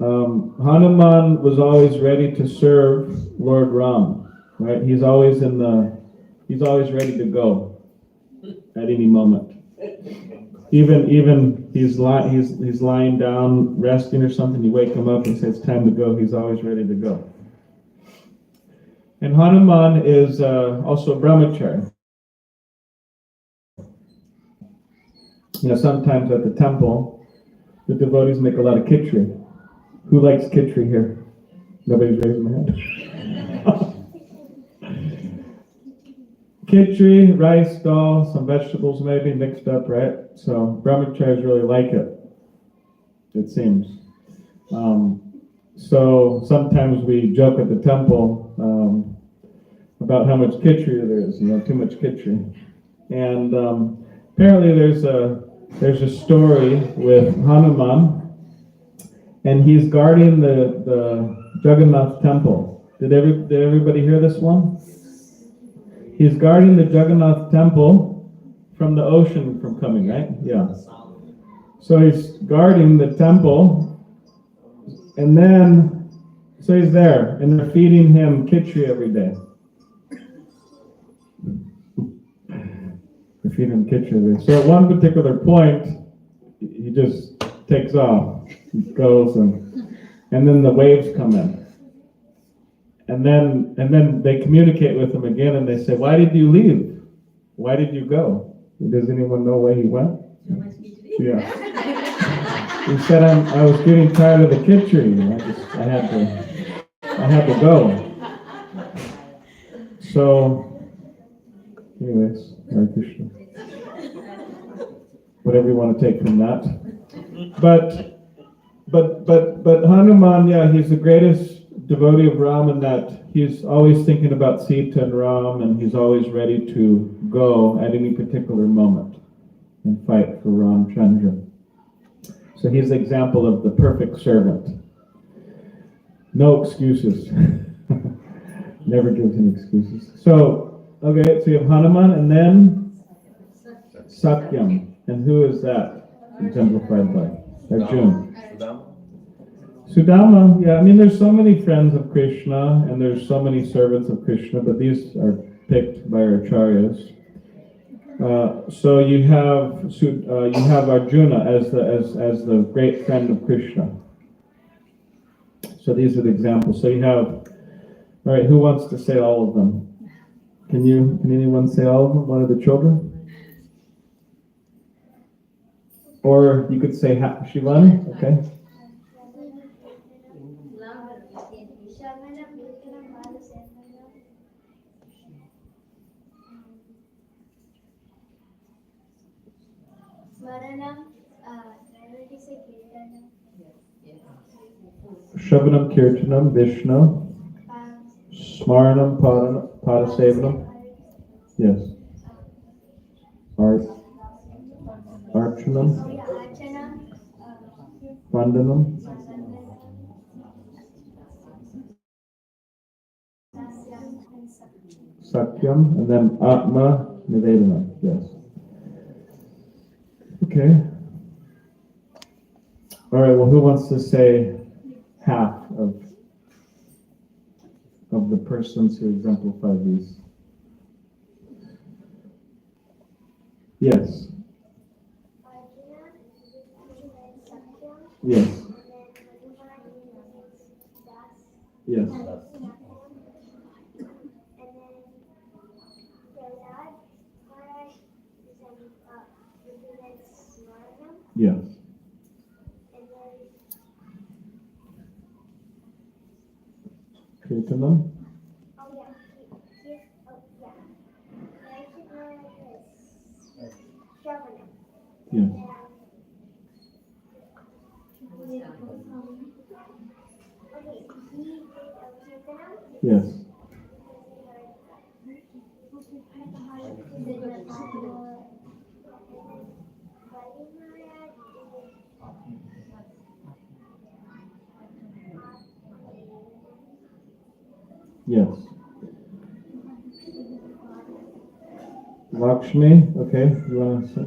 Hanuman was always ready to serve Lord Ram, right? He's always ready to go at any moment. Even he's lying down, resting or something, you wake him up and say it's time to go, he's always ready to go. And Hanuman is also a brahmachari. Sometimes at the temple, the devotees make a lot of khichdi. Who likes khichdi here? Nobody's raising their hand. Khichdi, rice, dal, some vegetables maybe mixed up, right? So brahmacharis really like it, it seems. So sometimes we joke at the temple about how much khichdi there is, too much khichdi. And apparently there's a story with Hanuman and he's guarding the Jagannath temple. Did everybody hear this one? He's guarding the Jagannath temple from the ocean from coming, right? Yeah. So he's guarding the temple, and then, so he's there, and they're feeding him khichdi every day. They're feeding him khichdi every day. So at one particular point, he just takes off, he goes, and then the waves come in. And then they communicate with him again, and they say, "Why did you leave? Why did you go?" Does anyone know why he went? Yeah. He said, "I was getting tired of the khichdi. I had to go." So, anyways, Hare Krishna. Whatever you want to take from that. But Hanuman, yeah, he's the greatest devotee of Ram in that he's always thinking about Sita and Ram, and he's always ready to go at any particular moment and fight for Ramchandra. So he's the example of the perfect servant. No excuses. Never gives him excuses. So, okay, so you have Hanuman, and then Satyam. And who is that exemplified by? Arjuna. Sudama, yeah, I mean, there's so many friends of Krishna, and there's so many servants of Krishna, but these are picked by our acharyas. So you have Arjuna as the great friend of Krishna. So these are the examples. So you have, all right, who wants to say all of them? Can anyone say all of them? One of the children? Or you could say Shivani, okay? Shravanam Kirtanam Vishnu, Smaranam Padasevanam, yes. Archanam, Vandanam, Satyam, and then Atma Nivedanam, yes. Okay. All right, well, who wants to say half of the persons who exemplify these? Yes. Yes. Yes. Yes. Kirtanam? Yes. Yes. Yes. Lakshmi, okay, you want to say?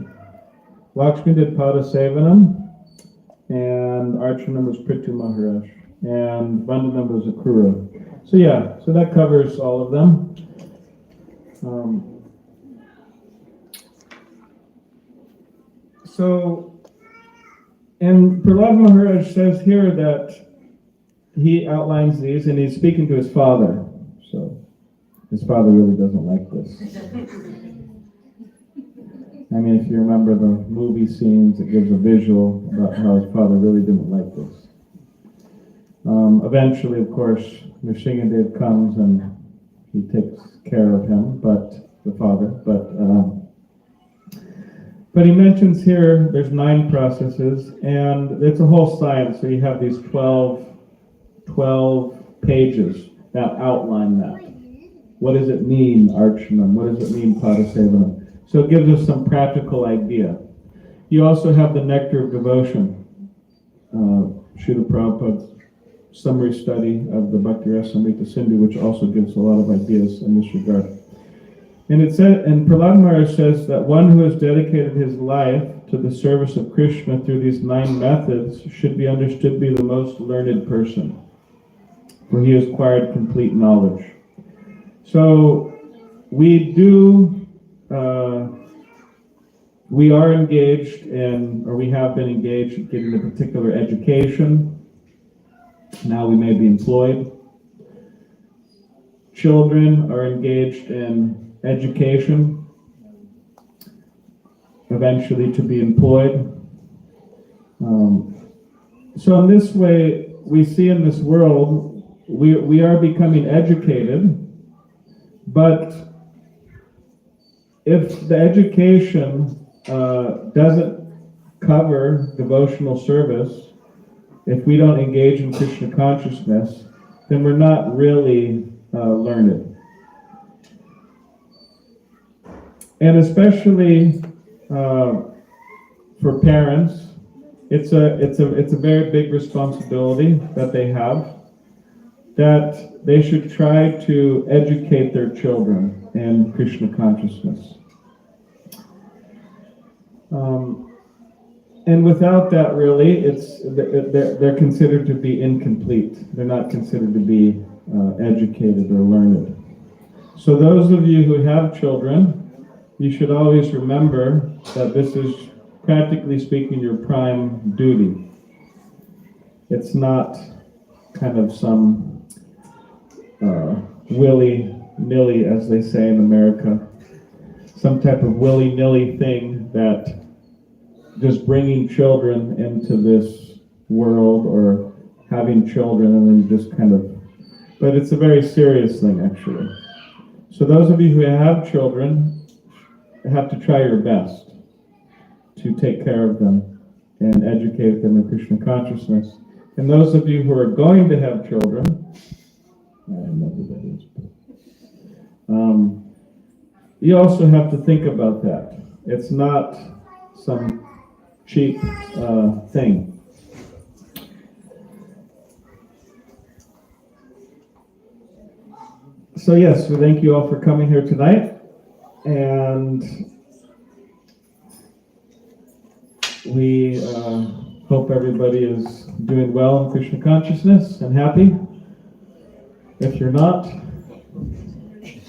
Lakshmi did Padasevanam, and Archanam was Prithu Maharaj, and Vandanam was Akrura. So yeah, so that covers all of them. And Prahlad Maharaj says here that he outlines these, and he's speaking to his father. So his father really doesn't like this. I mean, if you remember the movie scenes, it gives a visual about how his father really didn't like this. Eventually, of course, Nrsingadev comes and he takes care of him, the father. But he mentions here there's 9 processes, and it's a whole science. So you have these 12 pages that outline that. What does it mean, Archanam? What does it mean, Padasevanam? So it gives us some practical idea. You also have the nectar of devotion. Srila Prabhupada's summary study of the Bhakti Rasamrita Sindhu, which also gives a lot of ideas in this regard. And it said, and Prahlad Maharaj says that one who has dedicated his life to the service of Krishna through these 9 methods should be understood to be the most learned person, for he has acquired complete knowledge. So we are engaged in, or we have been engaged in getting a particular education. Now we may be employed. Children are engaged in education, eventually to be employed. So in this way, we see in this world, we are becoming educated, but if the education doesn't cover devotional service, if we don't engage in Krishna consciousness, then we're not really learned. And especially for parents, it's a very big responsibility that they have, that they should try to educate their children in Krishna consciousness. And without that, really, they're considered to be incomplete. They're not considered to be educated or learned. So those of you who have children, you should always remember that this is, practically speaking, your prime duty. It's not kind of some willy-nilly, as they say in America, some type of willy-nilly thing that just bringing children into this world or having children and then just kind of, but it's a very serious thing, actually. So those of you who have children have to try your best to take care of them and educate them in Krishna consciousness. And those of you who are going to have children, I don't know who that is, you also have to think about that. It's not some cheap thing. So yes, we thank you all for coming here tonight, and we hope everybody is doing well in Krishna consciousness and happy. If you're not,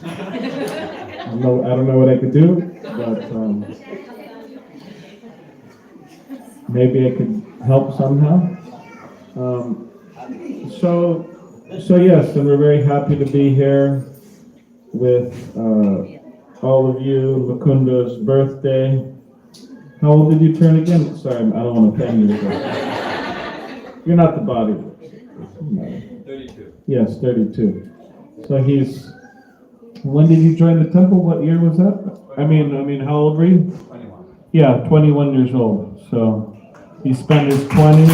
I don't know what I could do, but maybe I could help somehow. So yes, and we're very happy to be here with all of you. Mukunda's birthday. How old did you turn again? Sorry, I don't want to offend you. You're not the body. 32. Yes, 32. So when did you join the temple? What year was that? I mean, how old were you? 21. Yeah, 21 years old. So he spent his 20s.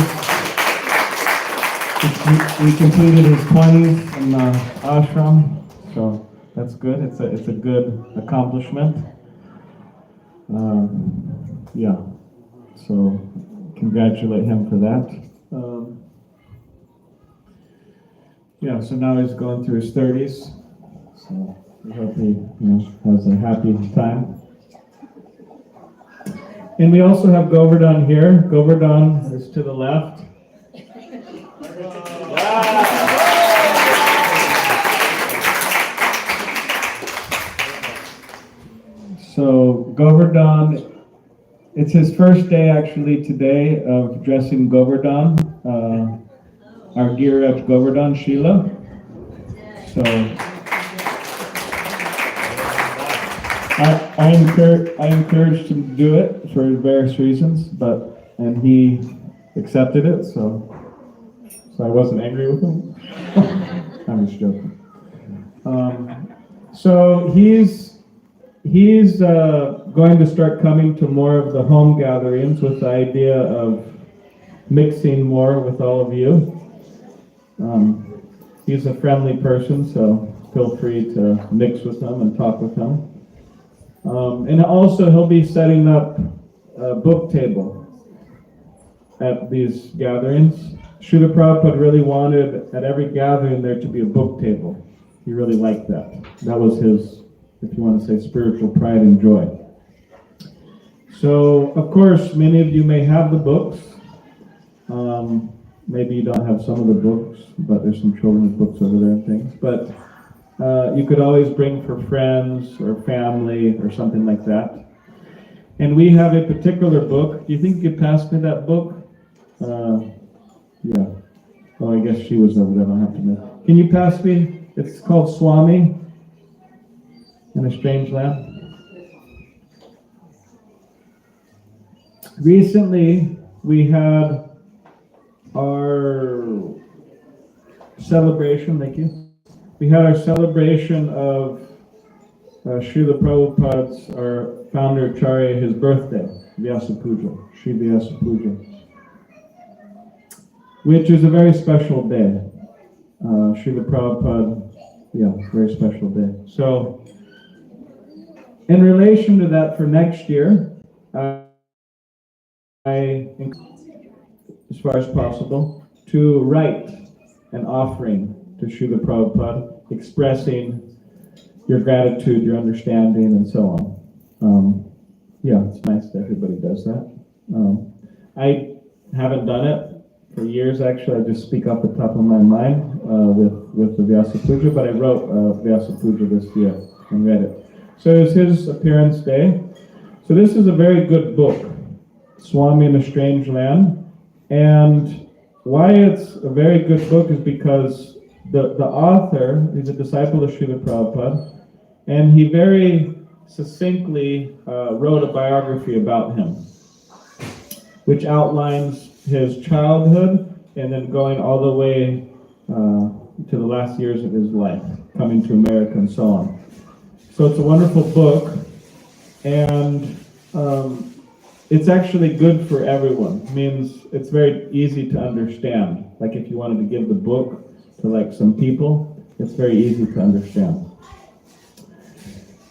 He completed his 20s in the ashram. So that's good. It's a good accomplishment. Yeah. So congratulate him for that. Yeah. So now he's going through his 30s. So we hope he has a happy time. And we also have Govardhan here. Govardhan is to the left. So Govardhan, it's his first day actually today of dressing Govardhan, our Giriraj Govardhan Shila. So I encouraged him to do it for various reasons, and he accepted it, so I wasn't angry with him. I'm just joking. So he's going to start coming to more of the home gatherings with the idea of mixing more with all of you. He's a friendly person, so feel free to mix with him and talk with him. And also he'll be setting up a book table at these gatherings. Srila Prabhupada really wanted at every gathering there to be a book table. He really liked that. That was his, if you want to say, spiritual pride and joy. So, of course, many of you may have the books. Maybe you don't have some of the books, but there's some children's books over there and things. But you could always bring for friends or family or something like that. And we have a particular book. Do you think you could pass me that book? Yeah. Oh, I guess she was over there. I don't have to know. Can you pass me? It's called Swami in a Strange Land. Recently, we had our celebration, thank you. We had our celebration of Srila Prabhupada's, our founder Acharya, his birthday, Vyasa Puja, Sri Vyasa Puja, which is a very special day. Srila Prabhupada, very special day. So, in relation to that, for next year, I, as far as possible, to write an offering to Srila Prabhupada, expressing your gratitude, your understanding, and so on. It's nice that everybody does that. I haven't done it for years, actually. I just speak off the top of my mind with the Vyasa Puja, but I wrote Vyasa Puja this year and read it. So it's his appearance day. So this is a very good book, Swami in a Strange Land. And why it's a very good book is because the author is a disciple of Srila Prabhupada, and he very succinctly wrote a biography about him, which outlines his childhood and then going all the way to the last years of his life, coming to America and so on. So it's a wonderful book, and it's actually good for everyone. It means it's very easy to understand. Like if you wanted to give the book to like some people, it's very easy to understand.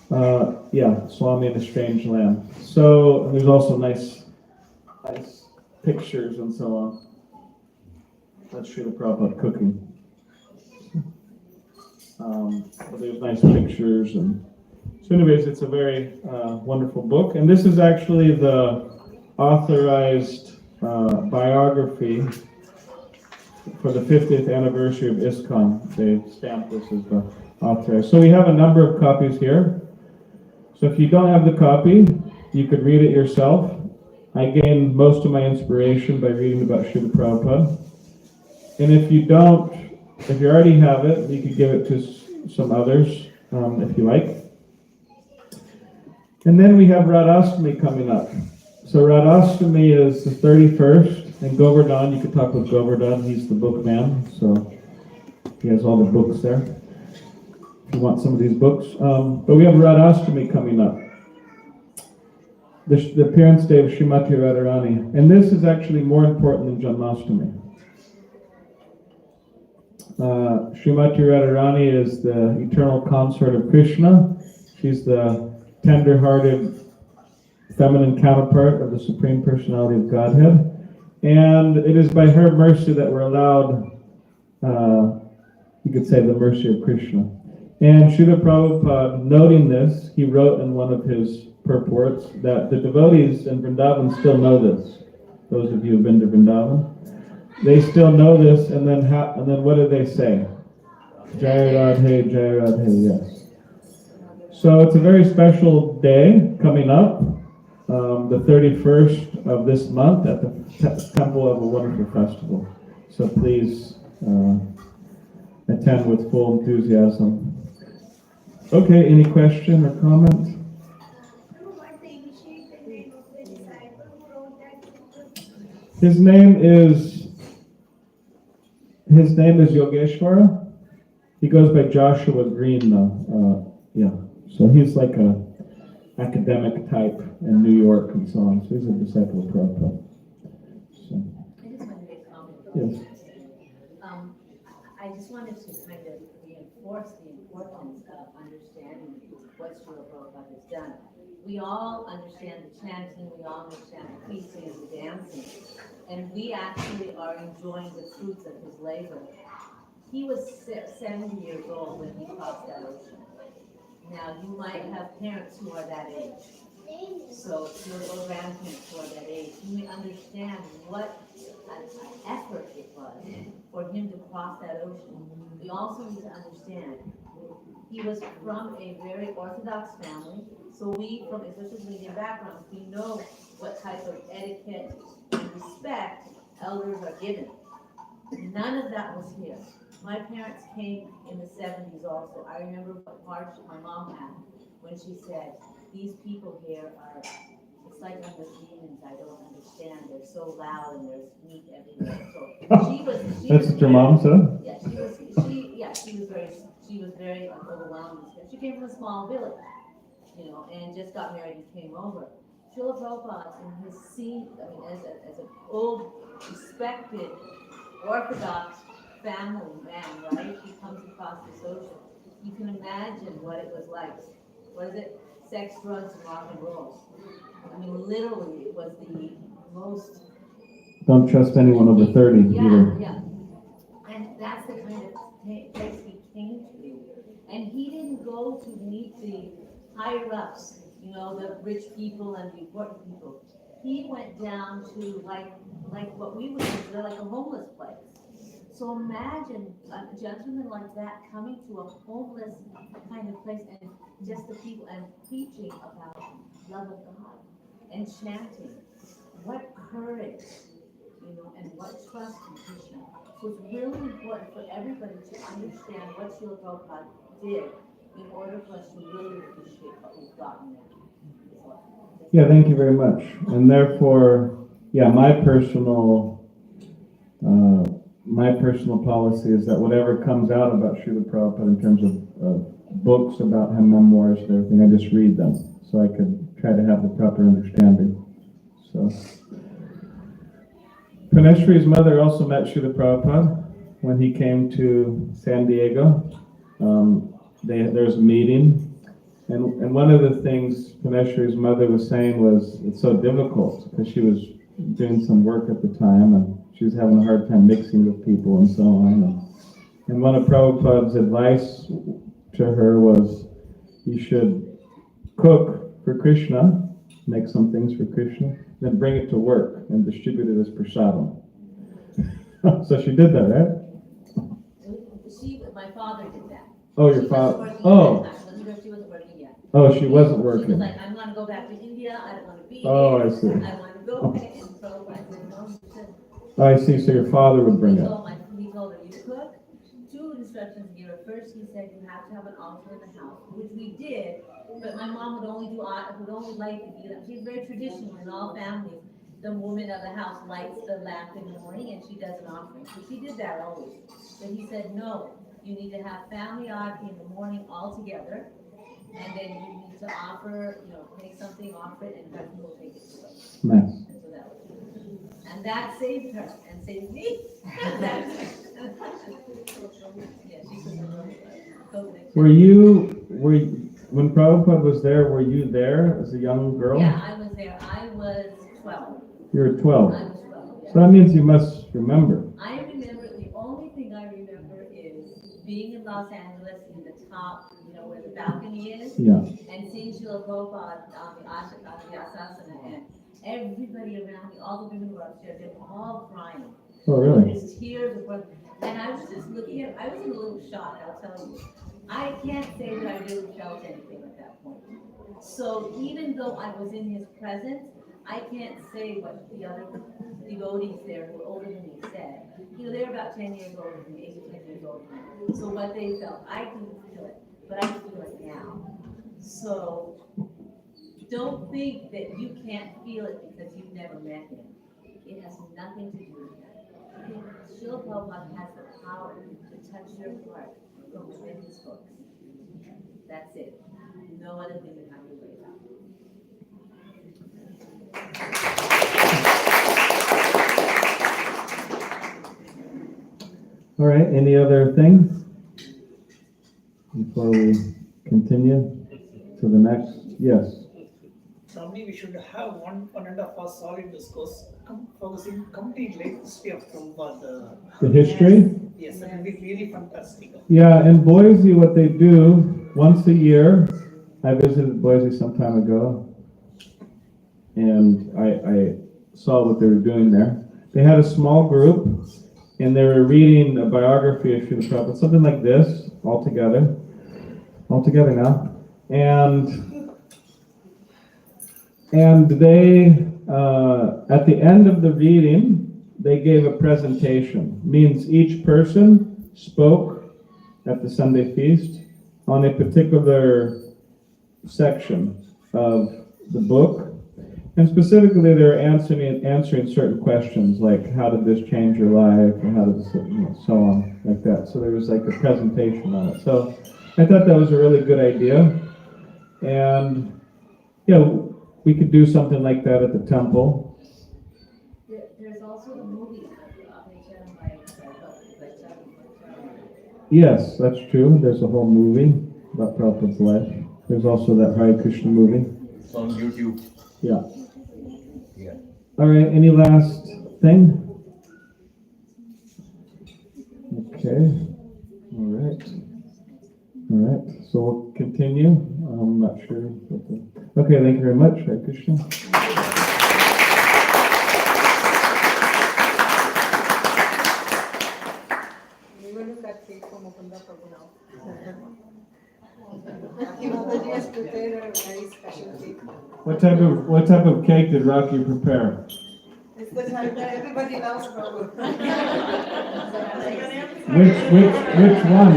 Swami in a Strange Land. So there's also nice pictures and so on. That's Srila Prabhupada cooking. But there's nice pictures, and so anyways, it's a very wonderful book. And this is actually the authorized biography for the 50th anniversary of ISKCON. They stamped this as the authorized. So we have a number of copies here. So if you don't have the copy, you could read it yourself. I gained most of my inspiration by reading about Srila Prabhupada. And if you already have it, you could give it to some others if you like. And then we have Radhastami coming up. So Radhastami is the 31st, and Govardhan, you could talk with Govardhan, he's the bookman, so he has all the books there, if you want some of these books. But we have Radhastami coming up, the appearance day of Srimati Radharani, and this is actually more important than Janmashtami. Srimati Radharani is the eternal consort of Krishna. She's the tender-hearted feminine counterpart of the Supreme Personality of Godhead. And it is by her mercy that we're allowed, you could say, the mercy of Krishna. And Srila Prabhupada, noting this, he wrote in one of his purports that the devotees in Vrindavan still know this. Those of you who've been to Vrindavan, they still know this, and then what do they say? Jai Radhe, yes. So it's a very special day coming up, the 31st of this month at the Temple of a Wonderful Festival. So please attend with full enthusiasm. Okay, any question or comment? His name is Yogeshwara. He goes by Joshua Green though. So he's like a academic type in New York and so on. So he's a disciple of Prabhupada. So. I just wanted to comment. Yes. I just wanted to kind of reinforce the importance of understanding what Srila Prabhupada has done. We all understand the chanting, we all understand the preaching, the dancing, and we actually are enjoying the fruits of his labor. He was 70 years old when he crossed that ocean. Now, you might have parents who are that age. So, your grandparents who are that age, you may understand what an effort it was for him to cross that ocean. We also need to understand he was from a very orthodox family, so we, from especially Indian backgrounds, we know what type of etiquette and respect elders are given. None of that was here. My parents came in the 70s also. I remember what march my mom had when she said, these people here are, it's like I'm with demons, I don't understand. They're so loud and there's meat everywhere. So she was That's what your mom said? Yeah, she was very overwhelmed. She came from a small village, and just got married and came over. Srila Prabhupada in his seat, as an old, respected, orthodox family man, right? He comes across this ocean. You can imagine what it was like. What is it? Sex, drugs, and rock and roll. Literally, it was the most. Don't trust anyone over 30 either. Yeah. And that's the kind of place he came to. And he didn't go to meet the higher ups, the rich people and the important people. He went down to like what we would consider like a homeless place. So imagine a gentleman like that coming to a homeless kind of place and just the people and preaching about love of God and chanting. What courage, and what trust in Krishna. So it's really important for everybody to understand what Srila Prabhupada did in order for us to really appreciate what we've gotten now. Yeah, thank you very much. And therefore, my personal policy is that whatever comes out about Srila Prabhupada in terms of books about him, memoirs and everything, I just read them so I could try to have the proper understanding. So, Praneshri's mother also met Srila Prabhupada when he came to San Diego. There's a meeting. And one of the things Praneshri's mother was saying was it's so difficult because she was doing some work at the time and she was having a hard time mixing with people and so on. And one of Prabhupada's advice to her was you should cook for Krishna, make some things for Krishna, then bring it to work and distribute it as prasadam. So she did that, right? My father did that. Oh, your father. Oh. She wasn't working yet. Oh, she wasn't She working. was like, I'm going to go back to India. I don't want to be here. Oh, I see. I want to go back. And so I said, no, you should. Oh, I see. So your father would bring it. He told her, you cook. 2 instructions he gave her. First, he said you have to have an altar in the house, which we did. But my mom would only like to do that. She's very traditional in all families. The woman of the house lights the lamp in the morning and she does an offering. So she did that always. But he said, no, you need to have family arati in the morning all together. And then you need to offer, take something, offer it, and Bhakti will take it to us. Nice. And so that was, and that saved her and saved me. Were you, when Prabhupada was there, were you there as a young girl? Yeah, I was there. I was 12. You were 12. I was 12, yeah. So that means you must remember. I remember, the only thing I remember is being in Los Angeles in the top, where the balcony is. Yeah. And seeing Srila Prabhupada on the Asasana, and everybody around me, all the women were upstairs, they were all crying. Oh, really? Just tears of blood. And I was just looking at, I was in a little shock, I'll tell you. I can't say that I really felt anything at that point. So even though I was in his presence, I can't say what the other devotees there who were older than me said. They're about 10 years older than me, 8 to 10 years older than me. So what they felt, I couldn't feel it, but I feel it now. So don't think that you can't feel it because you've never met him. It has nothing to do with that. Srila Prabhupada has the power to touch your heart from within his books. That's it. No other thing you have to worry about. All right, any other things before we continue? to the next. Yes. Probably we should have 1.5 hours solid discourse focusing completely history of Prabhupada. The history? Yes, that would be really fantastic. Yeah, in Boise, what they do once a year, I visited Boise some time ago, and I saw what they were doing there. They had a small group, and they were reading a biography of Srila Prabhupada, something like this, all together now. And they, at the end of the reading, they gave a presentation. Means each person spoke at the Sunday feast on a particular section of the book. And specifically, they were answering certain questions, like how did this change your life, or how did this, so on, like that. So there was like a presentation on it. So I thought that was a really good idea. And, we could do something like that at the temple. There's also the movie by Yes, that's true. There's a whole movie about Prabhupada's life. There's also that Hare Krishna movie. It's on YouTube. Yeah. All right, any last thing? Okay. All right, so we'll continue. I'm not sure. Okay, thank you very much, Hare Krishna. We're going to cut cake for Mukunda Prabhu now. Mataji has prepared a very special cake. What type of cake did Rocky prepare? It's the type that everybody loves, Prabhu. Which one?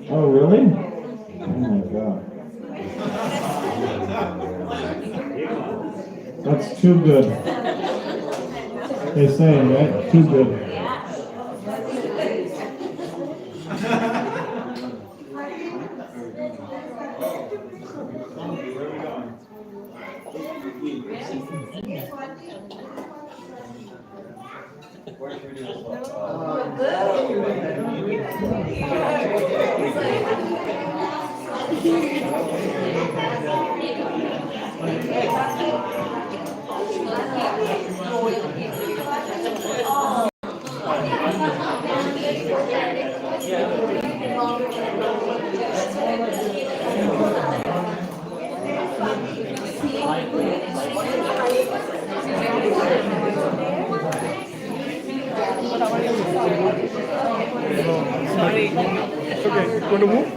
Oh, really? Oh my God. That's too good. They say, right? Too good. Okay, going to move?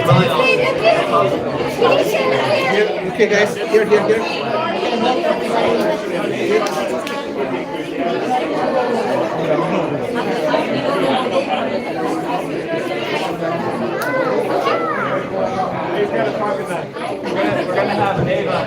Okay, guys. Here. He's got a pocket knife. We're gonna have Ava.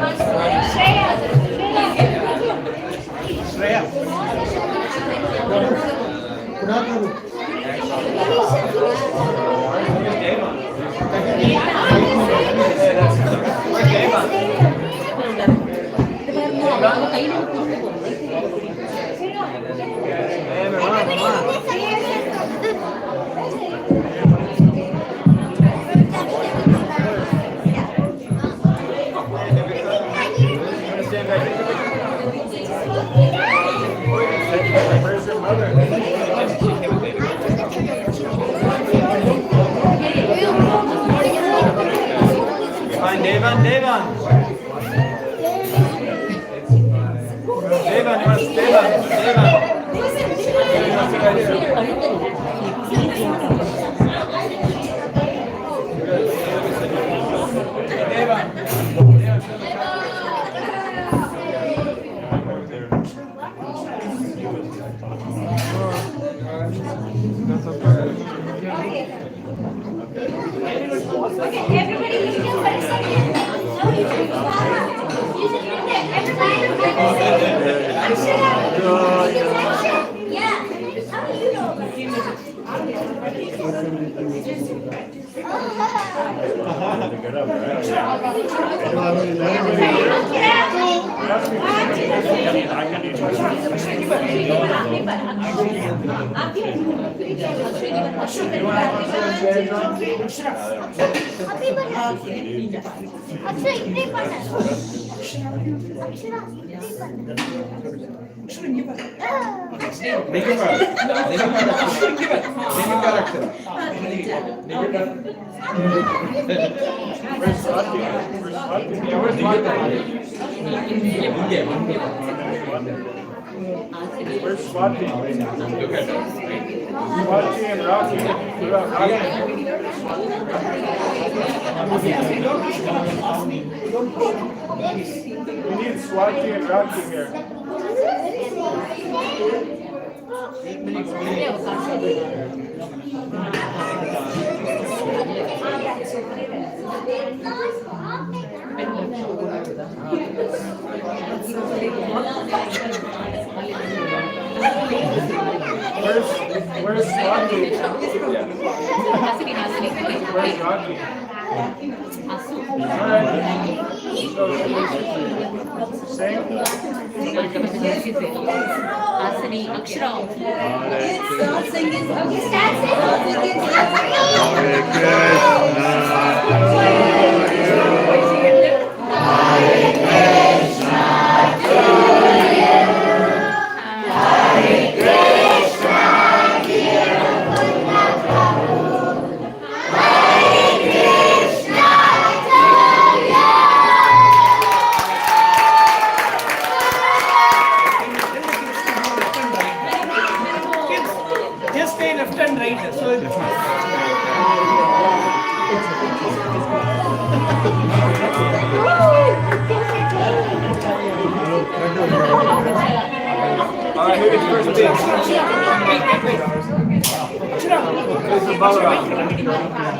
Where's your mother? Find Devon. Devon, you want Where's Swati? Swati and Rocky. What about Rocky? We need Swati and Rocky here. Where's Swati? Where's Rocky? Just stay left and right. So Alright, who gets first pick? This is Balaram.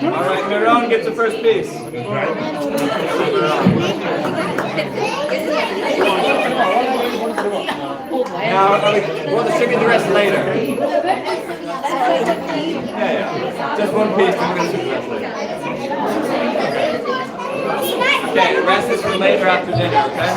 Alright, Miran gets the first piece. Now, we'll distribute the rest later. Yeah. Just one piece, we're going to distribute the rest later. Okay, the rest is for later after dinner, okay?